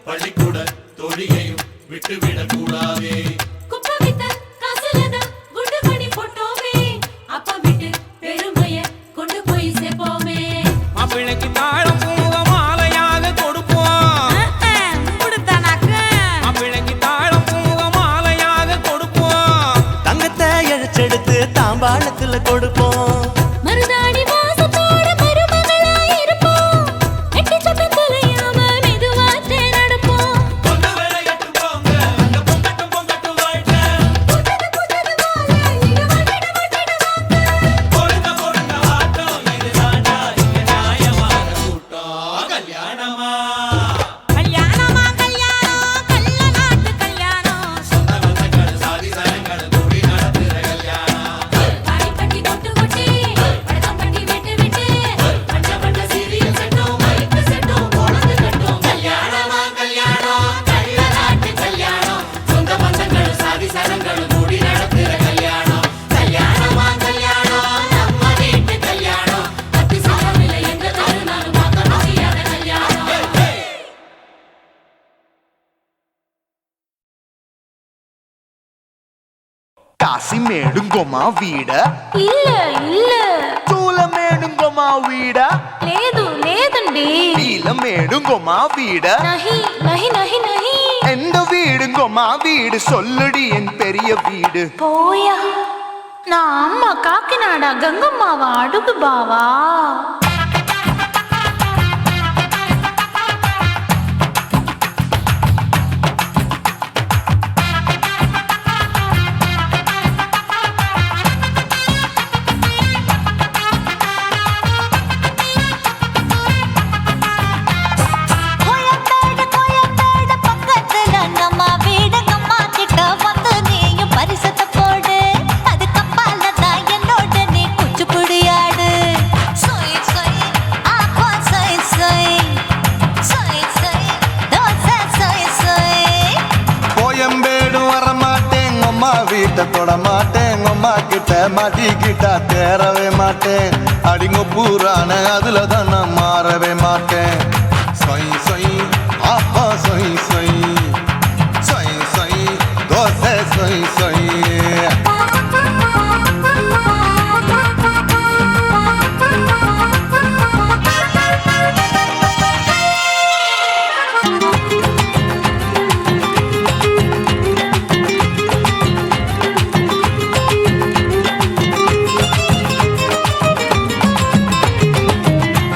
பள்ளிக்கூட தோழியையும் விட்டுவிடக்கூடாதே குப்பை வித்த காசுலத குண்டு மணி போட்டோமே அப்பா விட்டு பெருமைய கொண்டு போய் சேர்ப்போமே மாப்பிள்ளைக்கு தாழம் பூவ மாலையாக கொடுப்போம் மாப்பிள்ளைக்கு தாழம் பூவ மாலையாக கொடுப்போம் தங்கத்தை இழைச்செடுத்து தாம்பாளத்துல கொடுப்போம் மருதாணி வாசத்தோட மருமகளா இருப்போம் எட்டி சத்தம் தொலையாம மெதுவாத்தே நடப்போம் பொங்க விளையாட்டு போங்க அங்க பொங்கட்டும் பொங்கட்டும் வாழ்க்கை பொருங்க பொருங்க ஆட்டம் இதுதாண்டா இங்க நியாயமான கூட்டம் கல்யாணமா கல்யாணமா கல்யாணம் கள்ள நாட்டு கல்யாணம் சொந்த பந்தங்கள் சாதி சனங்கள் கூடி நடத்துற கல்யாணம் பாடி கட்டி கொட்டு கொட்டி பழக்கம் கட்டி விட்டு விட்டு பண்ண பண்ண சீரியல் செட்டும் மைக்கு செட்டும் பொழுது கட்டும் கல்யாணமா கல்யாணம் கள்ள நாட்டு கல்யாணம் சொந்த பந்தங்கள் சாதி சனங்கள் கூடி நடத்துற கல்யாணம் கல்யாணமா கல்யாணம் நம்ம வீட்டு கல்யாணம் அத்தி சாரமில்லை எங்க தருணாலும் பார்க்க முடியாத கல்யாணம் కాసి మేడుంగోమా వీడ இல்ல இல்ல తూల మేడుంగోమా వీడ లేదు లేదండి నీల మేడుంగోమా వీడ நஹி நஹி நஹி நஹி எந்த வீடுங்கோமா வீடு சொல்லுடி என் பெரிய வீடு போயா நான் அம்மா காக்கிநாடா கங்கம்மாவா அடுகு பாவா கோயம்பேடு கோயம்பேடு பக்கத்துல நம்ம வீடு கம்மா கிட்ட வந்து நீயும் பரிசத்தை போடு அது கப்பால தான் என்னோட நீ குச்சிப்புடியாடு சொய் சொய் ஆப்பா சொய் சொய் சொய் சொய் தோசை சொய் சொய் கோயம்பேடு வரமாட்டேன் அம்மா வீட்டை தொட மாட்டேன் அம்மா கிட்ட மாட்டிக்கிட்டா தேரவே மாட்டேன் அடிங்க பூரான அதுல தான் நான் மாறவே மாட்டேன் சொய் சொய் அப்பா சொய் சொய் சொய் சொய் தோசை சொய் சொய்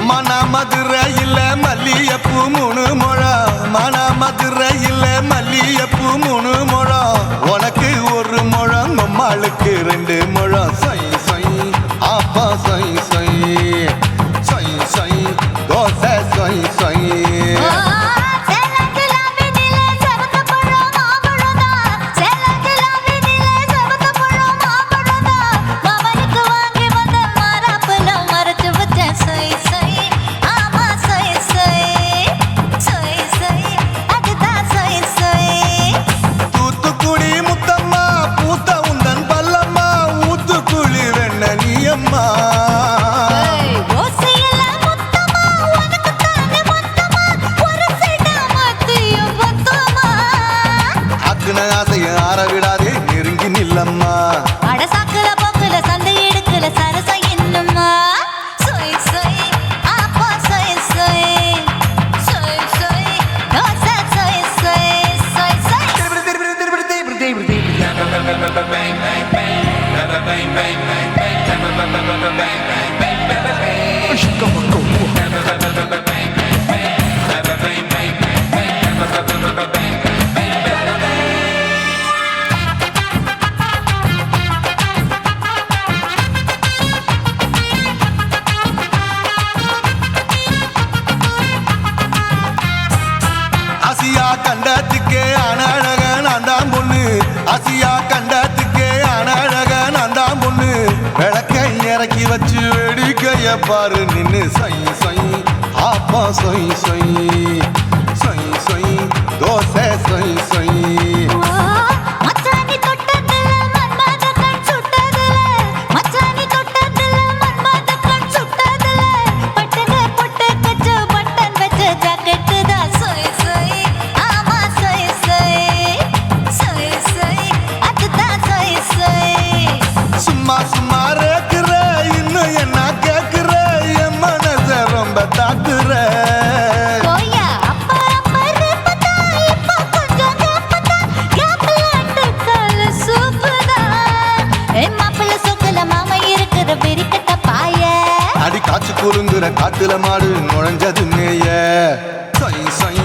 மன மதுரையில் மல்லியப்பூ மூணு முழம் மன மதுரையில் மல்லியப்பூ மூணு முழம் உனக்கு ஒரு முழம் அம்மாளுக்கு 2 முழம் சொய் சொய் அப்பா சொய் சொய் சொய் சொய் தோசை சொய் சொய் சேலத்துல வீதியில செவத்த பழம் மாம்பழம்தான் சேலத்துல வீதியில செவத்த பழம் மாம்பழம்தான் மாமனுக்கு வாங்கி வந்த மரப்பழம் மறைச்சு வச்ச சொய் சொய் ஆமா சொய் சொய் சொய் சொய் அதுதான் சொய் சொய் தூத்துக்குடி முத்தம்மா பூத்த உந்தன் பல்லம்மா ஊத்துக்குழி வெண்ண நீயம்மா ஓசையில முத்தமா உனக்கு தானே மொத்தமா கண்டத்துக்கே அனழக நான் தான் பொண்ணு ஆசியா கண்டத்துக்கே அனழக நான் தான் பொண்ணு விளக்கை இறக்கி வச்சு வேடிக்கைய பாரு நின்னு சை சை ஆப்பா சொய் சொய் சொய் சொய் தோசை சொய் சொய் மச்சானி தொட்டதுல மன்மத கண் சுட்டதுல மச்சானி தொட்டதுல மன்மத கண் சுட்டதுல பட்டன பொட்டு கச்சு பட்டன் வச்ச ஜாக்கெட் தான் சொய் சொய் ஆமா சொய் சொய் சொய் சொய் அதுதான் சொய் சொய் சும்மா சும்மா ரேக்குற இன்னும் என்ன கேக்குற என் மனச ரொம்ப தாக்குற போயா அப்பா அப்பா ரப்பதா இப்ப கொஞ்சம் கேப்பதா கேப்பல அட்டக்கால சூப்பரா மாப்பிள்ள சொக்கல மாமா இருக்கிற பெரிக்கட்ட பாய அடி காய்ச்சி குறுங்குற காட்டுல மாடு நுழைஞ்சது மேய சொய் சொய்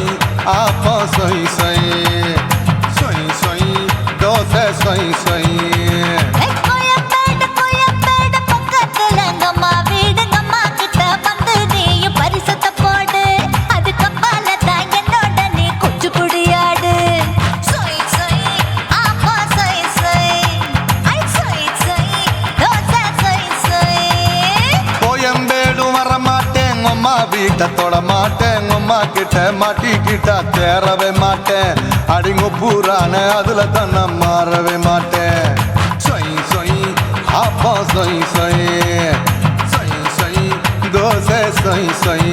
ஆப்பா சொய் சொய் சொய் சொய் தோசை சொய் சொய் கோயம்பேடு பக்கத்துல எங்கம்மா வீடு அம்மா கிட்ட வந்து நீயும் பரிசத்தை போடு அது கப்பால தான் என்னோட நீ குச்சி குடியாடு சொய் சொய் ஆப்பா சொய் சொய் ஐ சொய் சொய் தோசை சொய் சொய் கோயம்பேடும் வர மாட்டேன் அம்மா வீட்டை தொட மாட்டேன் அம்மா கிட்ட மாட்டிக்கிட்டா தேரவே மாட்டேன் அடிங்க பூரான அதுல தான் நான் மாறவே மாட்டேன் சொய் சொய் ஆப்பா சொய் சொய் சொய் சொய் தோசை சொய் சொய்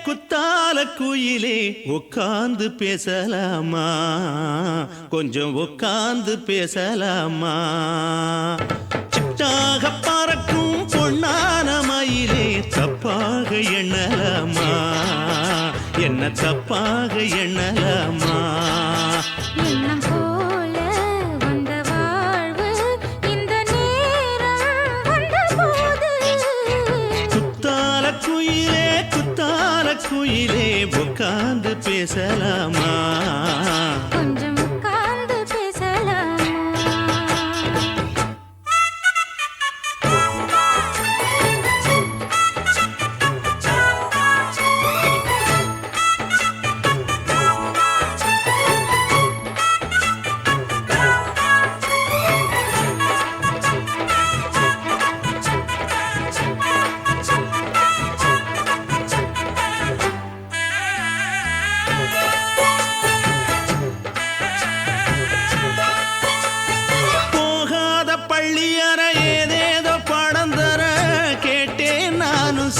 குத்தால குயிலே உட்கார்ந்து பேசலாமா கொஞ்சம் உட்கார்ந்து பேசலாமா சிட்டாக பறக்கும் பொன்னான மயிலே தப்பாக எண்ணலாமா என்ன தப்பாக எண்ணலாமா எண்ணம் போல வந்த வாழ்வு இந்த நேரம் வந்தபோது குத்தால குயிலே உட்கார்ந்து பேசலாமா கொஞ்சம் உட்கார்ந்து பேசலாமா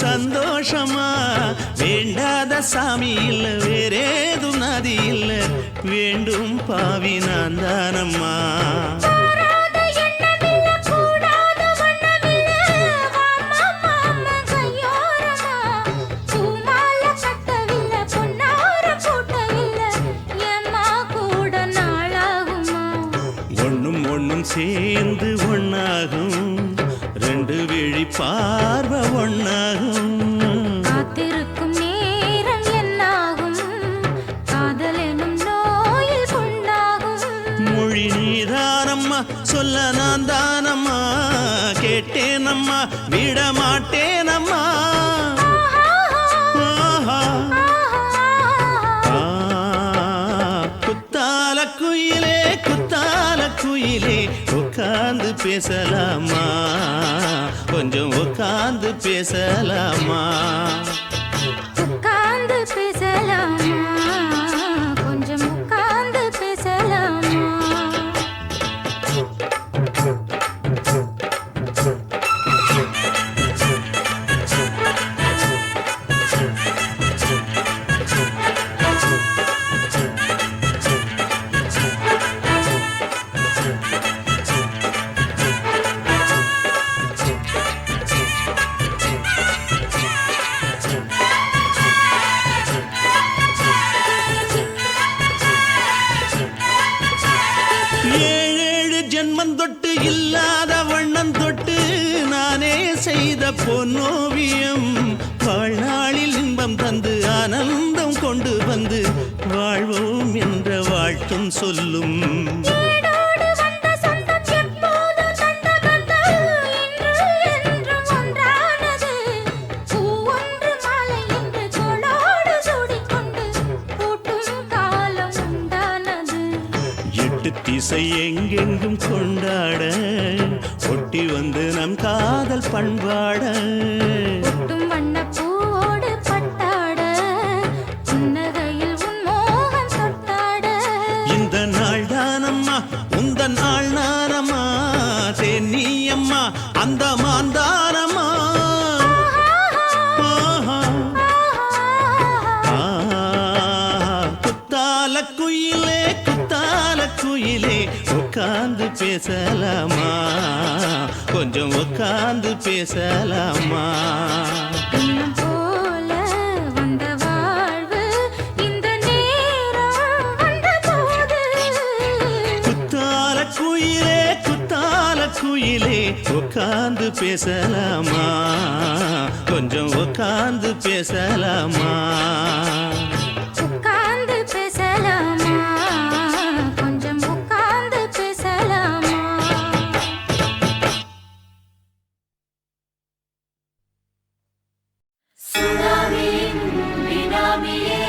சந்தோஷமா வேண்டாத சாமி இல்ல வேறேதும் நதி இல்ல வேண்டும் பாவி நான் தானம்மா ஒண்ணும் ஒண்ணும் சேர்ந்து ஒண்ணாகும் ரெண்டு விழி பார்வை ஒண்ணாகும் காத்திருக்கும் நேரம் என்னாகும் காதல் எனும் நோயில் கொண்டாகும் மொழி நீதானம்மா சொல்ல நான் தானம்மா கேட்டேனம்மா விட மாட்டேனம்மா குத்தால குயிலே உட்கார்ந்து பேசலாமா கொஞ்சம் உட்கார்ந்து பேசலாமா உட்கார்ந்து பேசலாமா கொஞ்சம் உட்கார்ந்து பேசலாமா பூந்தொட்டு இல்லாத வண்ணம் தொட்டு நானே செய்த பொன்னோவியம் வாழ்நாளில் இன்பம் தந்து ஆனந்தம் கொண்டு வந்து வாழ்வோம் என்ற வாழ்த்தும் சொல்லும். ஏடோடு வந்த சொந்தம் எப்போது தந்த பந்தம் இன்று என்றும் ஒன்றானது. பூ ஒன்று மாலை என்று தோளோடு சூடிக்கொண்டு பூட்டும் காலம் உண்டானது. எட்டு திசை எங்கெங்கும் கொண்டாட ஒட்டி வந்து நம் காதல் பண்பாட ஒட்டும் வண்ணப்பூவோடு பட்டாட புன்னகையில் உன் மோகம் தொட்டாட. இந்த நாள் தானம்மா உந்த நாள் நானம்மா தேனி அம்மா அந்த மாந்தானம்மா. குத்தால குயிலே குத்தால குயிலே உட்கார்ந்து பேசலாமா கொஞ்சம் உட்கார்ந்து பேசலாமா. இன்னும் போல வந்த வாழ்வு இந்த நேரம் வந்தபோது. குத்தால குயிலே உட்கார்ந்து பேசலாமா கொஞ்சம் உட்கார்ந்து பேசலாமா. உட்கார்ந்து பேசலாமா கொஞ்சம் உட்கார்ந்து பேசலாமா. சுனாமியின் பினாமியே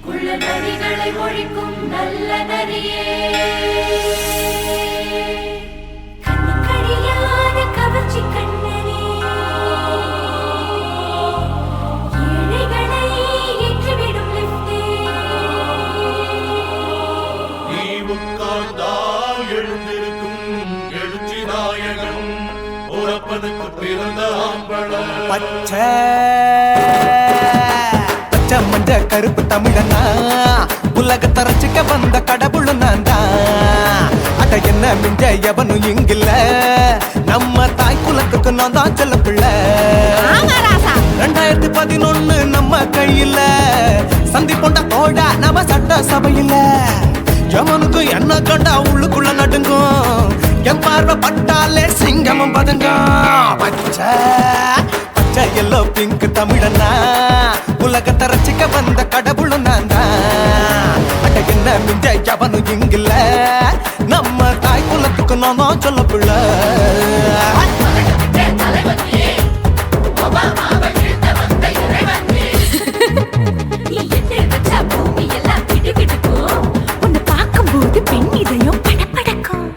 குள்ள நரிகளை ஒழிக்கும் நல்ல நரியே கண்ணுக்கடியாத கவர்ச்சி கண்ணனே ஏழைகளை ஏற்றிவிடும் லிஃப்டே. நீ உட்கார்ந்தால் எழுந்திருக்கும் எழுச்சி நாயகன் உறப்பனுக்கு பிறந்த ஆம்பள பச்சை மஞ்ச கருப்பு தமிழனா உலகத்தை ரசிக்க வந்த கடவுள் நான் தான். அட என்ன மிஞ்ச எவனும் இங்கில்ல நம்ம தாய் குலத்துக்கு நான் தான் செல்ல பிள்ளை. 2011 நம்ம கையில சந்தி போண்ட தோடா நம்ம சட்ட சபையில எவனுக்கு என்ன கண்டா உள்ளுக்குள்ள நடுங்கும் என் பார்வை பட்டாலே சிங்கமும் பதுங்கும். பச்சை பச்சை எல்லோ பிங்க் தமிழனா உலகத்தை ரசிக்க வந்த கடவுள் நான் தான். அட என்ன மிஞ்ச எவனும் இங்கில்ல நம்ம தாய் குலத்துக்கு நான் தான் சொல்ல பிள்ளை. நீ எட்டு வச்சா பூமி எல்லாம் கிடுகிடுக்கும். உன்னை பார்க்கும்போது பெண் இதயம் படபடக்கும்.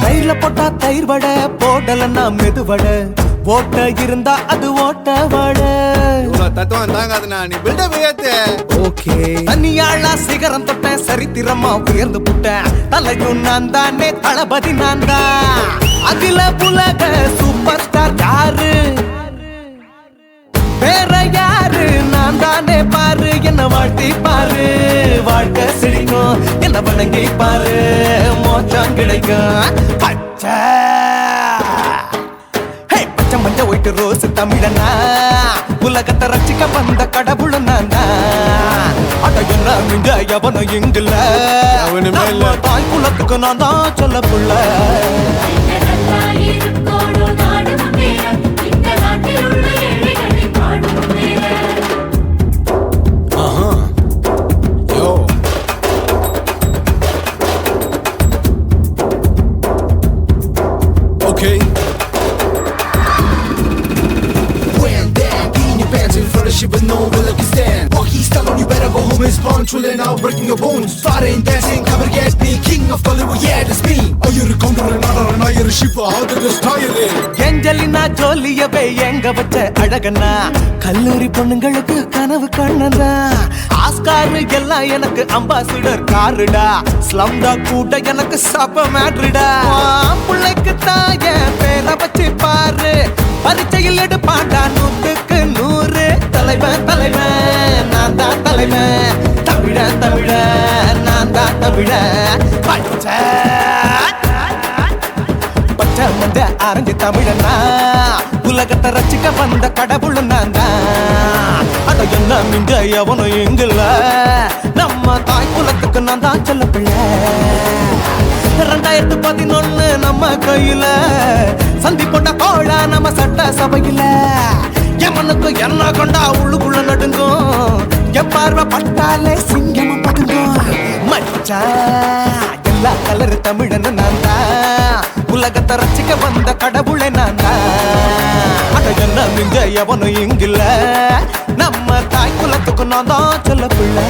தயிர்ல போட்டா தயிர் வடை போடலன்னா மெதுவடை ஓட்ட இருந்தா அது ஓட்ட வடை. தத்துவம் தாங்காதுண்ணா நீ பில்டப் ஏத்து. ஓகே தனியாளா சிகரம் தொட்ட சரித்திரமா உயர்ந்து புட்டேன் தலையும் நான் தானே தளபதி நான் தான். அகில உலக சூப்பர் ஸ்டார் யாரு வேற யாரு நான் தானே பாரு என்ன வாழ்த்தி பாரு வாழ்க்கை சிரிக்கும் என்ன வணங்கி பாரு மோச்சம் கிடைக்கும். பச்சை பச்சை மஞ்ச ஒயிட்டு ரோஸ் தமிழனா உலகத்தை ரசிக்க வந்த கடவுள் நான் தான். அட என்ன மிங்க எவனும் இங்கில்ல நம்ம தாய் குலத்துக்கு நான் தான் சொல்ல புள்ள. நல்லா இருக்கோடும் நாடு முன்னேற இந்த நாட்டில் உள்ள ஏழைகளை பாடும் முன்னேற. Okay. When that in your pants in front of shit with no will you stand. Walkie style on you better go home and spawn. Chillin' out breaking your bones. Fighting, dancing, cover get me. King of Bollywood, yeah that's me. Oh you're a counter and not you're a ship. How did this tire it? Angelina ஜோலியவே எங்க வச்ச அழகனா கல்லூரி பொண்ணுங்களுக்கு கனவு கண்ணனா. Oscar எல்லாம் எனக்கு ambassador காருடா ஸ்லம்டா கூட எனக்கு சப்ப மேட்ருடா. பிள்ளைக்கு தாய பேரை வச்சு பாரு பரீட்சையில் எடுப்பாண்டா 100க்கு 100. தலைவன் தலைவன் நான் தான் தலைவன் தமிழன் தமிழன் நான் தான் தமிழன். பச்சை பச்சை மஞ்ச ஆரஞ்சு தமிழனா உலகத்தை ரசிக்க வந்த கடவுள் நான் தான். அட என்ன மிஞ்ச எவனும் எங்குல நம்ம தாய் குலத்துக்கு நான் தான் சொல்ல பிள்ளை. 2011 நம்ம கையில சந்தி போட்ட கோழ நம்ம சட்ட சபையில எமனுக்கு என்ன கொண்டா உள்ளுக்குள்ள நடுங்கும் என் பார்வை பட்டாலே சிங்கமும் பதுங்கும். மச்சான் எல்லா கலர் தமிழன்னு நான் தான் உலகத்தை ரசிக்க வந்த கடவுளை நான் தான். அட என்ன மிஞ்ச எவனும் இங்கில்ல நம்ம தாய் குலத்துக்கு நான் தான் சொல்ல பிள்ளை.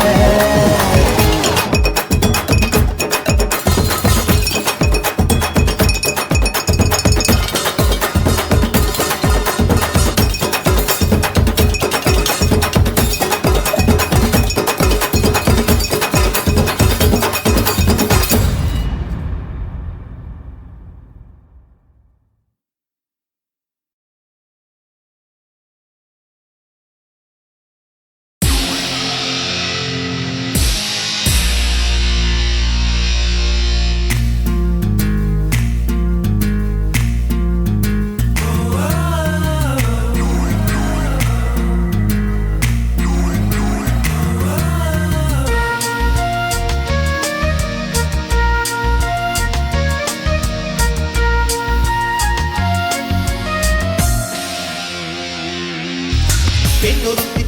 பெண்ணொருத்தி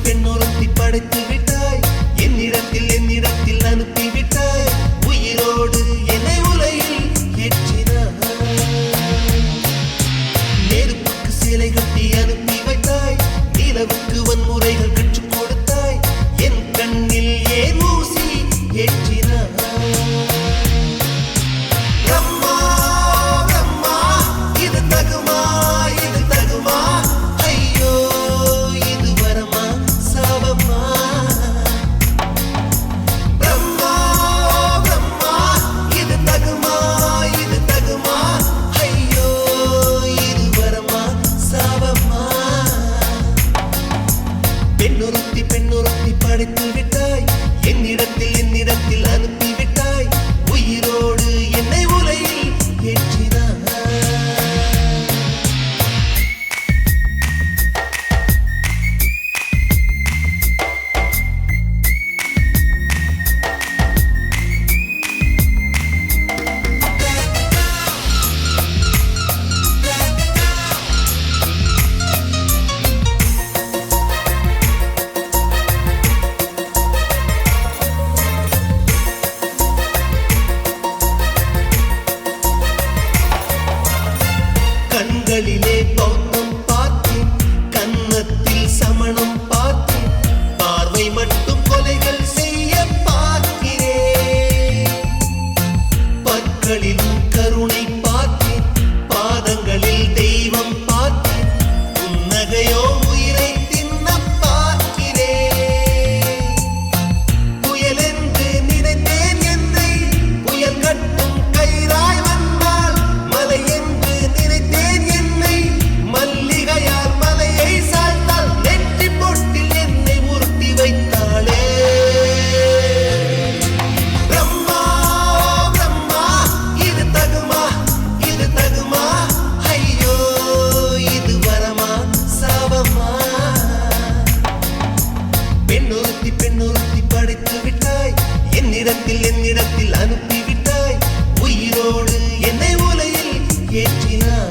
படைத்து விட்டாய் என்னிடத்தில் அனுப்பி விட்டாய் உயிரோடு என்னை உலையில் ஏற்றினாய். நெருப்புக்கு சிலை கட்டி அனுப்பி வைத்தாய் நிலவுக்கு வன்முறைகள் கற்றுக் கொடுத்தாய் என் கண்ணில் ஏன் ஊசி ஏற்றினாய். பிரம்மா பிரம்மா இது தகுமா இது தகுமா ஐயோ இது வரமா சாபமா. பிரம்மா பிரம்மா இது தகுமா இது தகுமா ஐயோ இது வரமா சாபமா. பெண்ணொருத்தி படைத்து விட்டாய் என்னிடத்தில் அனுப்பி விட்டாய் உயிரோடு என்னை உலையில் ஏற்றினாய். கண்களிலே பௌத்தம் பார்த்தேன் கன்னத்தில் சமணம் பார்த்தேன் பார்வை மட்டும் கொலைகள் செய்ய பார்க்கிறேன். பற்களிலும் கருணை பார்த்தேன் பாதங்களில் தெய்வம் பார்த்தேன் புன்னகையோ உயிரை தின்ன பார்க்கிறேன். புயல் என்று நினைத்தேன் என்னை புயல் கட்டும் கயிறாய் வந்தால் மலை என்று நினைத்தேன் என்னை மல்லிகையால் மலையை சாய்த்தால் நெற்றி பொட்டில் என்னை உருட்டி வைத்தாளே. பிரம்மா பிரம்மா இது தகுமா இது தகுமா ஐயோ இது வரமா சாபமா. பெண்ணொருத்தி படைத்து விட்டாய் என்னிடத்தில் அனுப்பி விட்டாய் உயிரோடு என்னை உலையில் ஏற்றினாய்.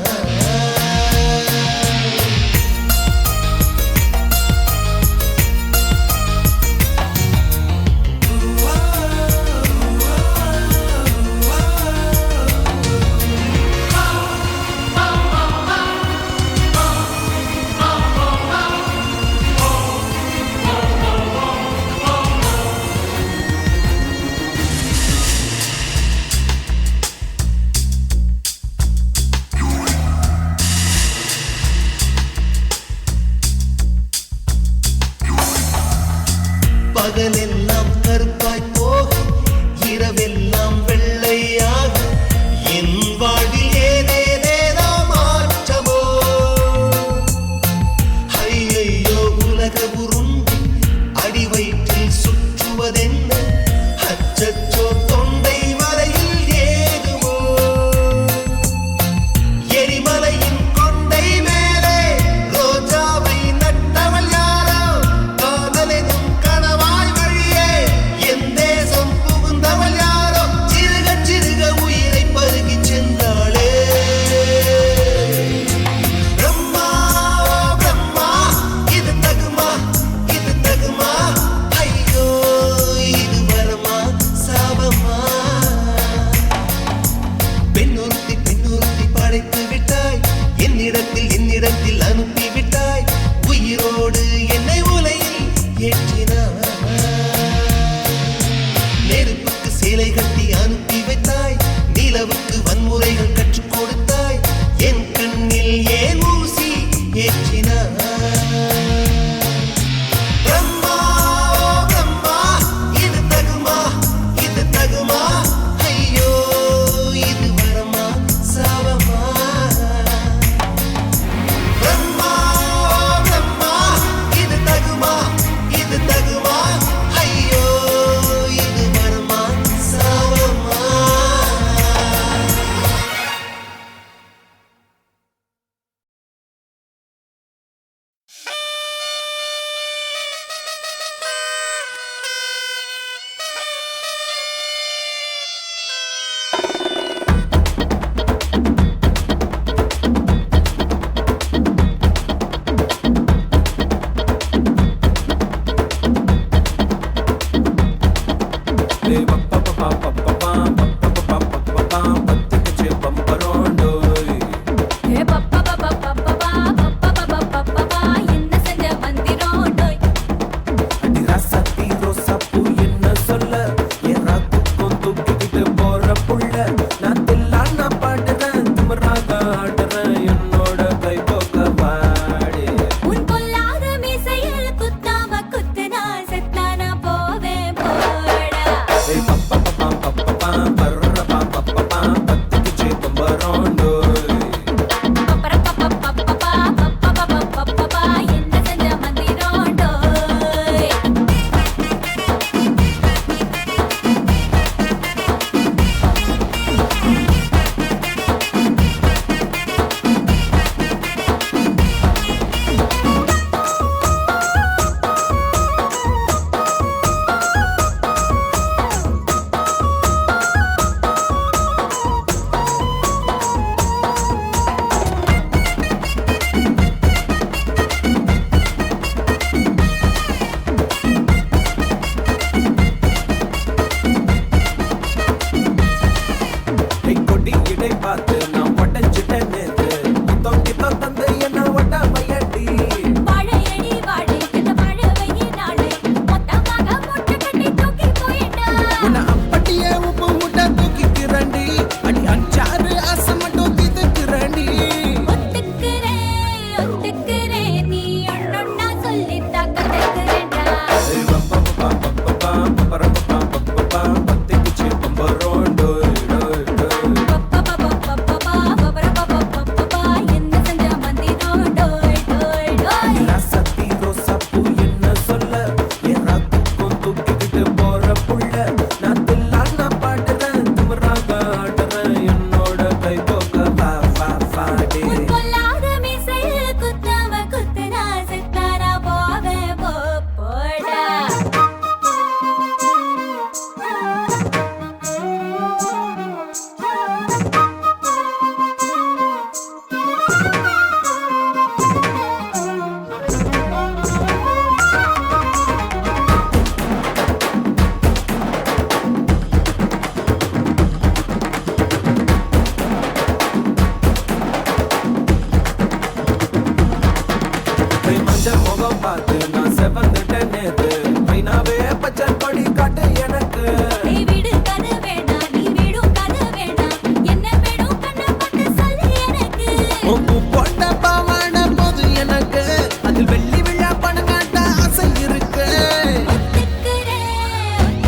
செவந்துட்டேன் நேத்து மைனாவே பச்சை கொடி காட்டு எனக்கு நீ விடு கதை வேண்டாம் நீ விடும் கதை வேண்டாம் என்ன வேணும் கண்ணை பார்த்து சொல்லு எனக்கு உப்பு போட்ட பாவாட போது எனக்கு அதில் வெள்ளி விழா பணங்காட்ட ஆசை இருக்கு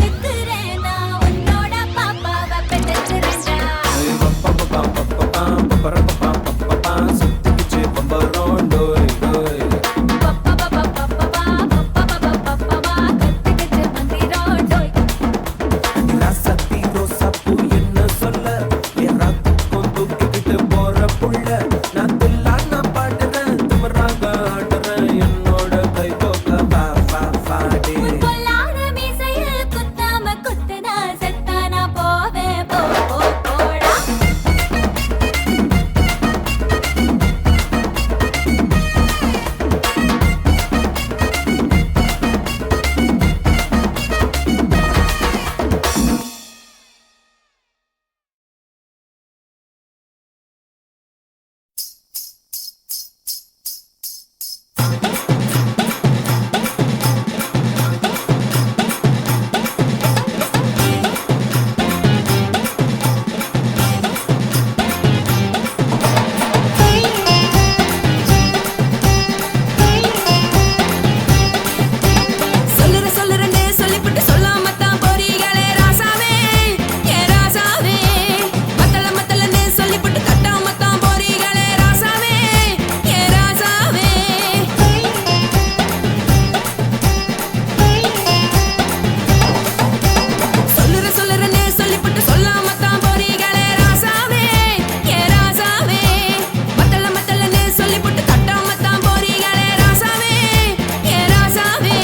ஒத்துக்கிறேன் நான் உன்னோட பாப்பாவை பெற்றுறேன்டா சுத்திச்சு பம்பரோம் டோய் டோய் சக்தி ரோசாப்பூ என்ன சொல்ல எல்லாத்துக்கும் தூக்கிக்கிட்டு போற புள்ள நான் தில்லான பாடுறேன் திமிராக ஆடுறேன் என்னோட கை தோக்க வா வா வாடி பொல்லாத மீசையில் குத்தாம குத்துனா செத்தானா போவேன் போ போ போடா சொல்லுறேன்னு சொல்லிவிட்டு சொல்லாமத்தான் போறீங்களே ராசாவே ஏ ராசாவே மத்தளன்னு சொல்லிவிட்டு கட்டாமத்தான் போறீங்களே ராசாவே ஏ ராசாவே சொல்லுறேன்னு சொல்லிவிட்டு சொல்லாமத்தான் போறீங்களே ராசாவே ஏ ராசாவே மத்தளன்னு சொல்லிவிட்டு கட்டாமத்தான் போறீங்களே ராசாவே ஏ ராசாவே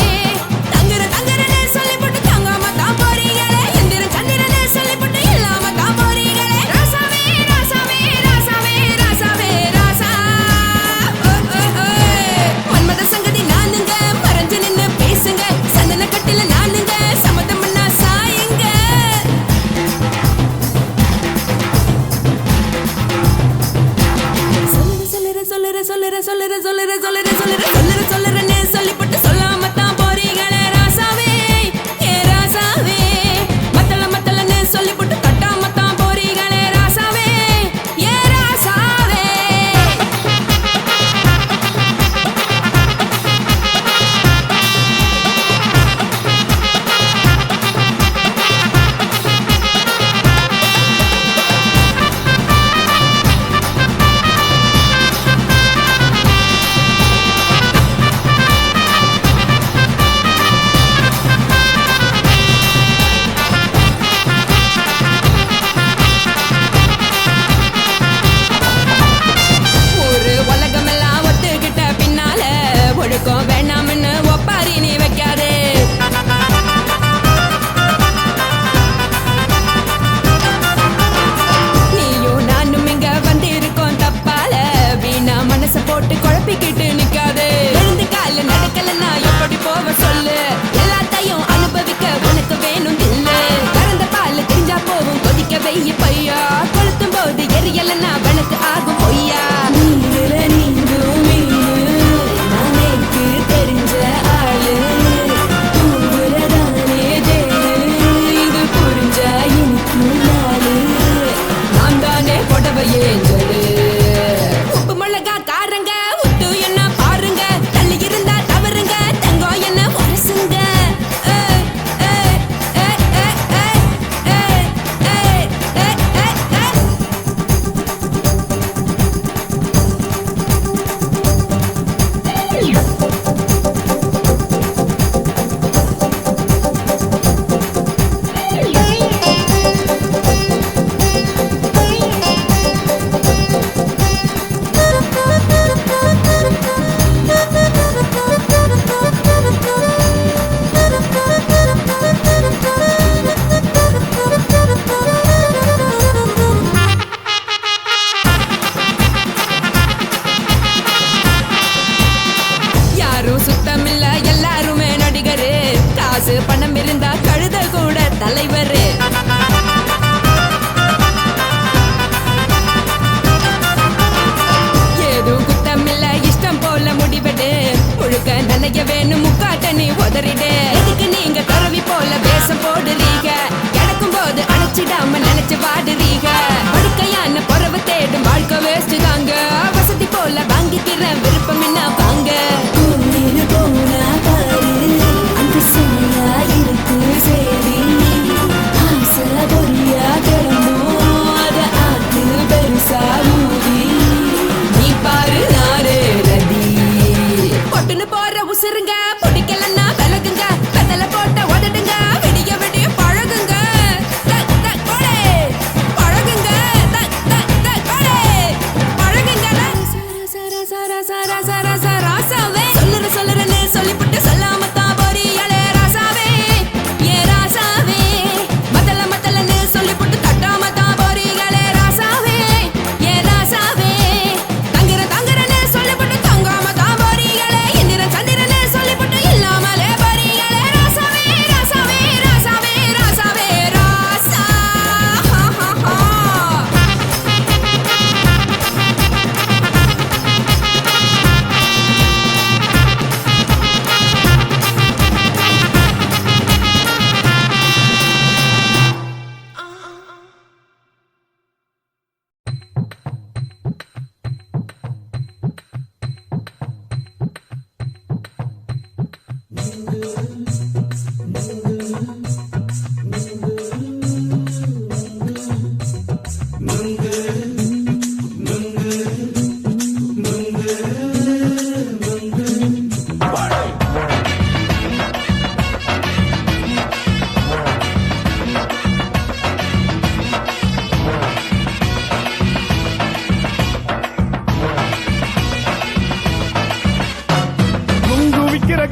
தங்குறன்னு சொல்லிவிட்டு தங்காமத்தான் போறீங்களே எந்திரன் சந்திரன்னு சொல்லிவிட்டு இல்லாமத்தான் போறீங்களே ராசாவே ராசாவே ராசாவே ராசாவே ராசா மன்மத சங்கதி நானுங்க மறைஞ்சு நின்னு பேசுங்க சந்தன கட்டில நானுங்க சம்மதம் பண்ணா சாயுங்க சொல்லுறேன்னு சொல்லிவிட்டு சொல்லாமத்தான் போறீங்களே ராசாவே ஏ ராசாவே மத்தளன்னு சொல்லிவிட்டு கட்டாமத்தான் போறீங்களே ராசாவே ஏ ராசாவே படிச்சு பாடுறீங்க படுக்கையான பொறவை தேடும் வாழ்க்கை வேஸ்ட் தாங்க வசதி போல வாங்கிக்கிறேன் விருப்பம் என்ன வாங்க போனா பாரு அந்த சுமையா இருக்கு சரி ஆசை பொரியா கிளம்பும் அத ஆத்து பெருசா ஊதி நீ பாரு நாரே ரதி பொட்டுன்னு போற உசுருங்க பிடிக்கலன்னா விலகுங்க கதல போட்ட உதடுங்க விடிய விடிய பழகுங்க பழகுங்க ராசாவே சொல்லுறேன்னு சொல்லிவிட்டு சொல்லாமத்தான் போறியாளே ராசாவே ஏ ராசாவே மத்தலன்னு சொல்லிவிட்டு தட்டாமத்தான் போறியாளே ராசாவே ஏ ராசாவே தங்குறேன்னு சொல்லிவிட்டு தங்காமத்தான் போறியாளே இந்திரன் சந்திரன்னு சொல்லிவிட்டு இல்லாமலே போறியாளே ராசாவே ராசாவே ராசாவே ராசாவே ராசா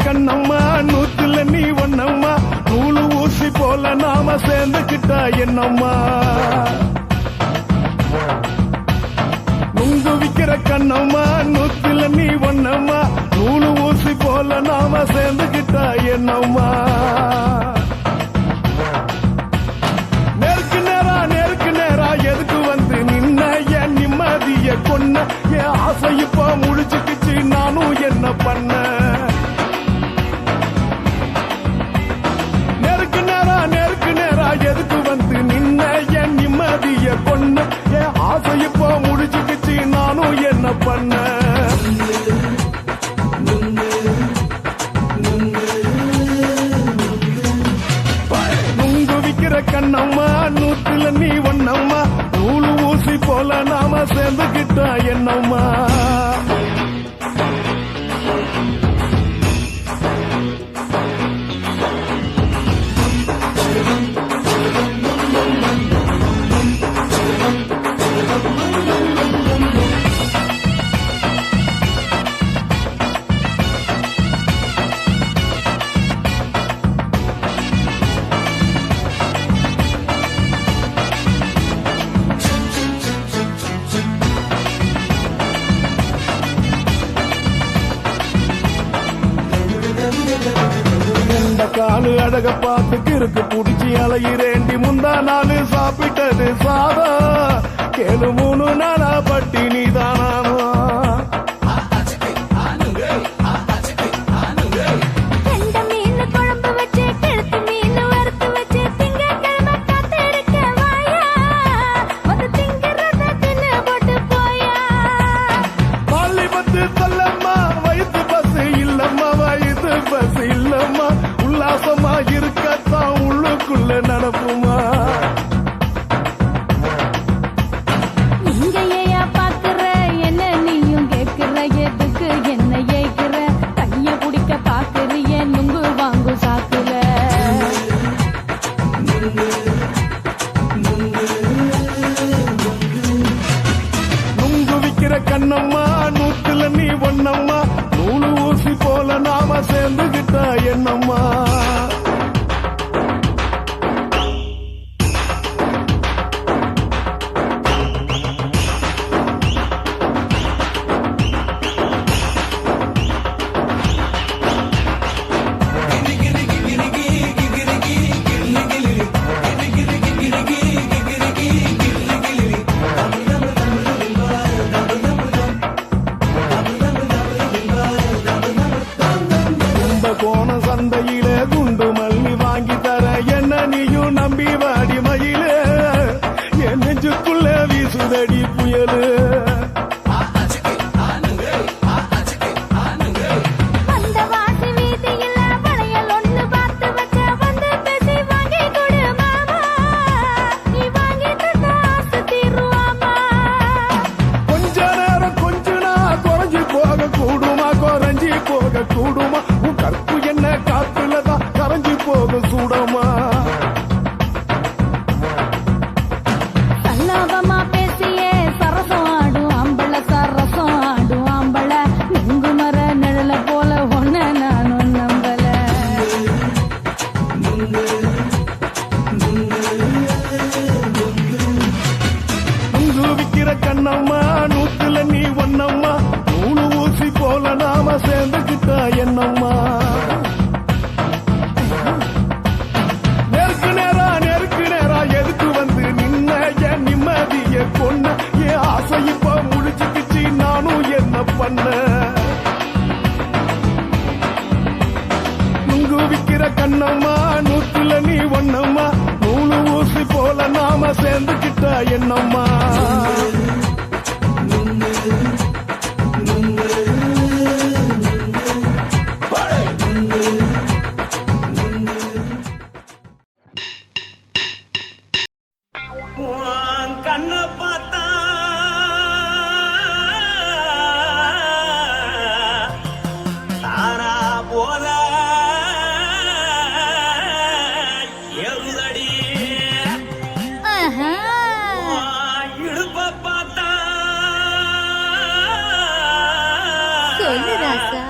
கண்ணம்மா நூத்துல நீ ஒன்னம்மா நூலு ஊசி போல நாம சேர்ந்துக்கிட்டா என்னம்மா நுங்கு விக்கிற கண்ணம்மா நூத்துல நீ ஒன்னம்மா நூலு ஊசி போல நாம சேர்ந்துக்கிட்டா என்னம்மா நேருக்கு நேரா எதுக்கு வந்து நின்ன என் நிம்மதிய கொன்ன என் ஆசை இப்ப முடிச்சுக்கிச்சு நானும் என்ன பண்ண நேருக்கு நேரா எதுக்கு வந்து நின்ன என் நிம்மதிய கொன்ன என் ஆசை இப்போ முடிச்சுக்கிச்சு நானும் என்ன பண்ண நுங்கு விக்கிற கண்ணம்மா நூத்துல நீ ஒன்னம்மா நூலு ஊசி போல நாம சேர்ந்துக்கிட்டா என்னம்மா காலு அழக பார்த்துக்கு இருக்கு புடிச்சி அலையிறேண்டி முந்தா நாலு சாப்பிட்டது சாதா கேளு 3 நாளா பட்டினி தானாமா வயிற்று பசு இல்லம்மா வயிற்று பசு இல்லம்மா உல்லாசமா இருக்கத்தான் உள்ளுக்குள்ள நடப்புமா நீங்க ஏயா பாக்குற என்ன நீயும் கேக்குற எதுக்கு என்ன ஏக்குற தண்ணிய குடிக்க பாக்குறிய நுங்கு வாங்கு சாக்குல நுங்கு விக்கிற கண்ணம்மா நூத்துல நீ ஒன்னம்மா நூலு ஊசி போல நாம சேர்ந்துகிட்டா என்னம்மா கோண சந்தை விக்கிற கண்ணம்மா நூத்துல நீ ஒன்னம்மா நூலு ஊசி போல நாம சேர்ந்துக்கிட்டா என்னம்மா நெருக்கு நேரா எதுக்கு வந்து நின்ன என் நிம்மதிய கொன்ன என் ஆசை இப்ப முடிச்சுக்கிச்சு நானும் என்ன பண்ண நுங்கு விக்கிற கண்ணம்மா நூத்துல நீ ஒன்னம்மா நூலு ஊசி போல நாம சேர்ந்துக்கிட்டா என்னம்மா கண்ண பார்த்தா தானா போல எழுதடி இடுப்ப பார்த்தா சொல்லு ராசா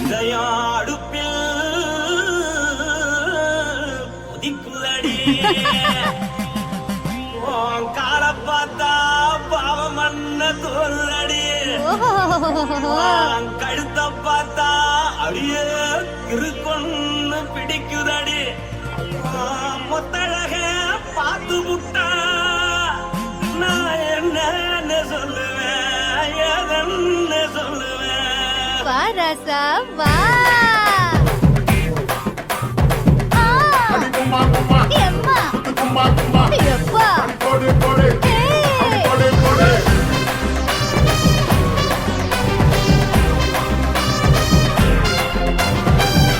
இதயம் அடுப்பில் உதிக்குதடி கால பார்த்தா பாவம் மண்ண தோல்றடி கழுத்த பார்த்தா அடியே இருக்கொன்னு பிடிக்குதடி மொத்தழக பார்த்து விட்டா நான் என்ன சொல்லுவேன் எதன்னு சொல்லுவேன் வா ராசா வா எம்மா எப்பா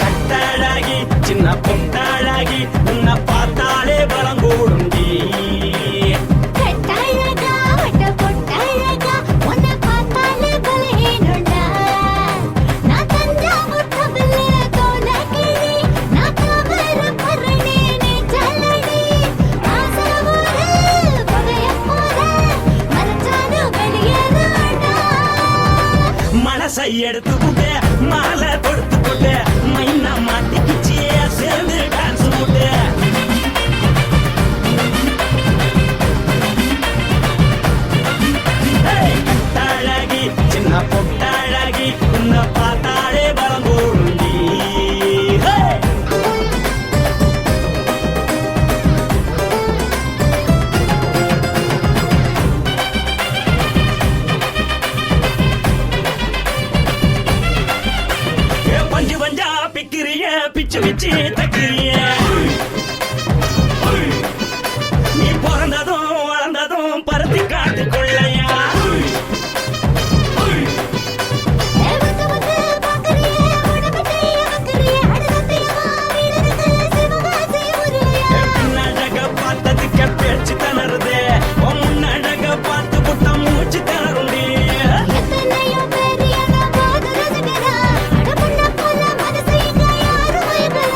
கட்டழகி சின்ன பொட்டழகி உன்னை பார்த்தாலே பலம் கூடுண்டி கட்டழகா வட்ட பொட்டழகா உன்னை பார்த்தாலே பலஹீனண்டா நான் தஞ்சாவூர் தவிலே தோலகிரி நான் கவர பரணி நீ ஜல்லடி ஆசவூரு பகைய போல மறைச்சாலும் வெளியேறாண்டா மனசை எடுத்துக்கிட்டு மாலை கொடுத்துக்கிட்டு மைனா மாட்டிக்கிச்சு சேர்ந்து டான்ஸ் போட்டு கட்டழகி சின்ன பொட்டழகி உன்னை பார்த்தாலே பலம் கூடுண்டி பஞ்சு பஞ்சா பிக்கிறிய பிச்சு பிச்சு தக்கிறிய நீ பிறந்ததும் வளர்ந்ததும் பருத்தி காட்டுக்குள்ளையா வந்து வந்து பாக்கறியே உடம்பத்தைய வக்கறியே அடுத்தத்தையமா வீரருக்கு சிவகாசி உருளையா பின்னழக பார்த்ததுக்கு பேச்சு திணறுது முன்னழக பார்த்து புட்டம் மூச்சு திணறுண்டி எத்தனையோ பேர் என்ன போது ரசிக்கிறா அடமுன்ன போல மனசை இங்க யாரும் வைக்கல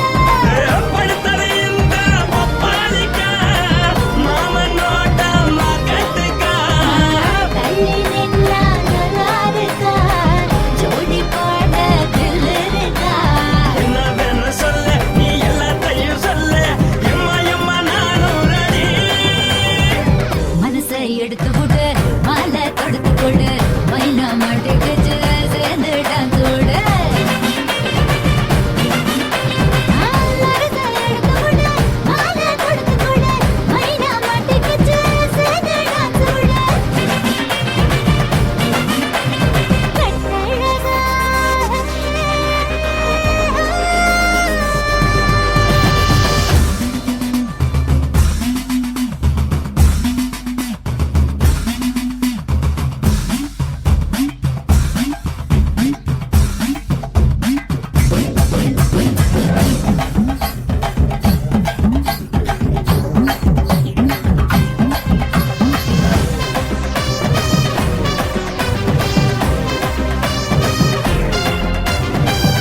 படுத்தது இந்த பப்பாளிக்கா மாமன் நோட்டம் கட்டுக்கா தள்ளி நின்னா நல்லாருக்கா ஜோடி பாட தில்லிருக்கா என்னவென்னு சொல்ல நீ எல்லாத்தையும் சொல்ல எம்மா எம்மா நானும் ரெடி மனசை எடுத்து கொடு மாலை தொடுத்து கொடு மைனா மாட்டுக்கு சேர்ந்து டான்ஸ் ஓடு மனசை எடுத்து கொடு மாலை தொடுத்து கொடு மைனா மாட்டுக்கு சேர்ந்து டான்ஸ் ஓடு கட்டழகா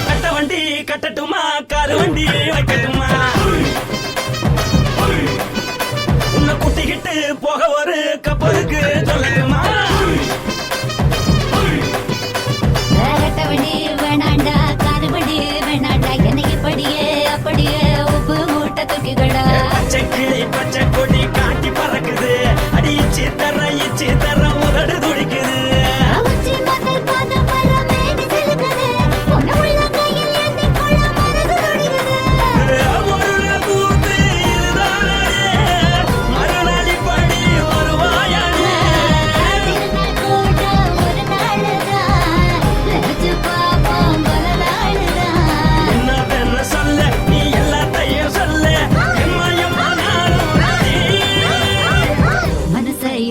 கட்ட வண்டி கட்டட்டுமா காரு வண்டி வைக்கட்டுமா உன்னை குட்டிக்கிட்டு போக ஒரு கப்பலுக்கு சொல்லட்டுமா வேறட்டவனே வேணாண்டா காதுபடி வேணாண்டா என்னைக்கு படியே அப்படியே உப்பு மூட்டை தூக்கிக்கடா பச்சை கிளி பச்சை கொடி காட்டி பறக்குது அடி இச்சி தர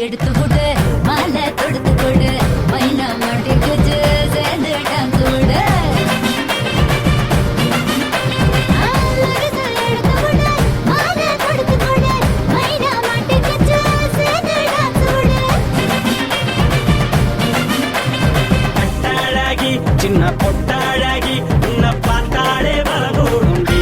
எடுத்து விடு மாலை தொடுத்து கொடு மைனா மாட்டிக்கிச்சு சேர்ந்து டான்ஸ் விடு பட்டாழகி சின்ன பொட்டாழகி உன்னை பார்த்தாலே பலகூடுண்டி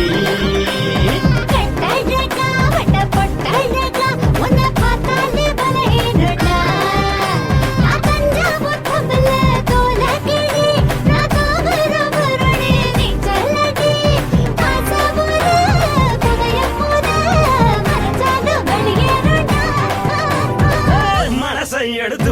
மனசை எடுத்து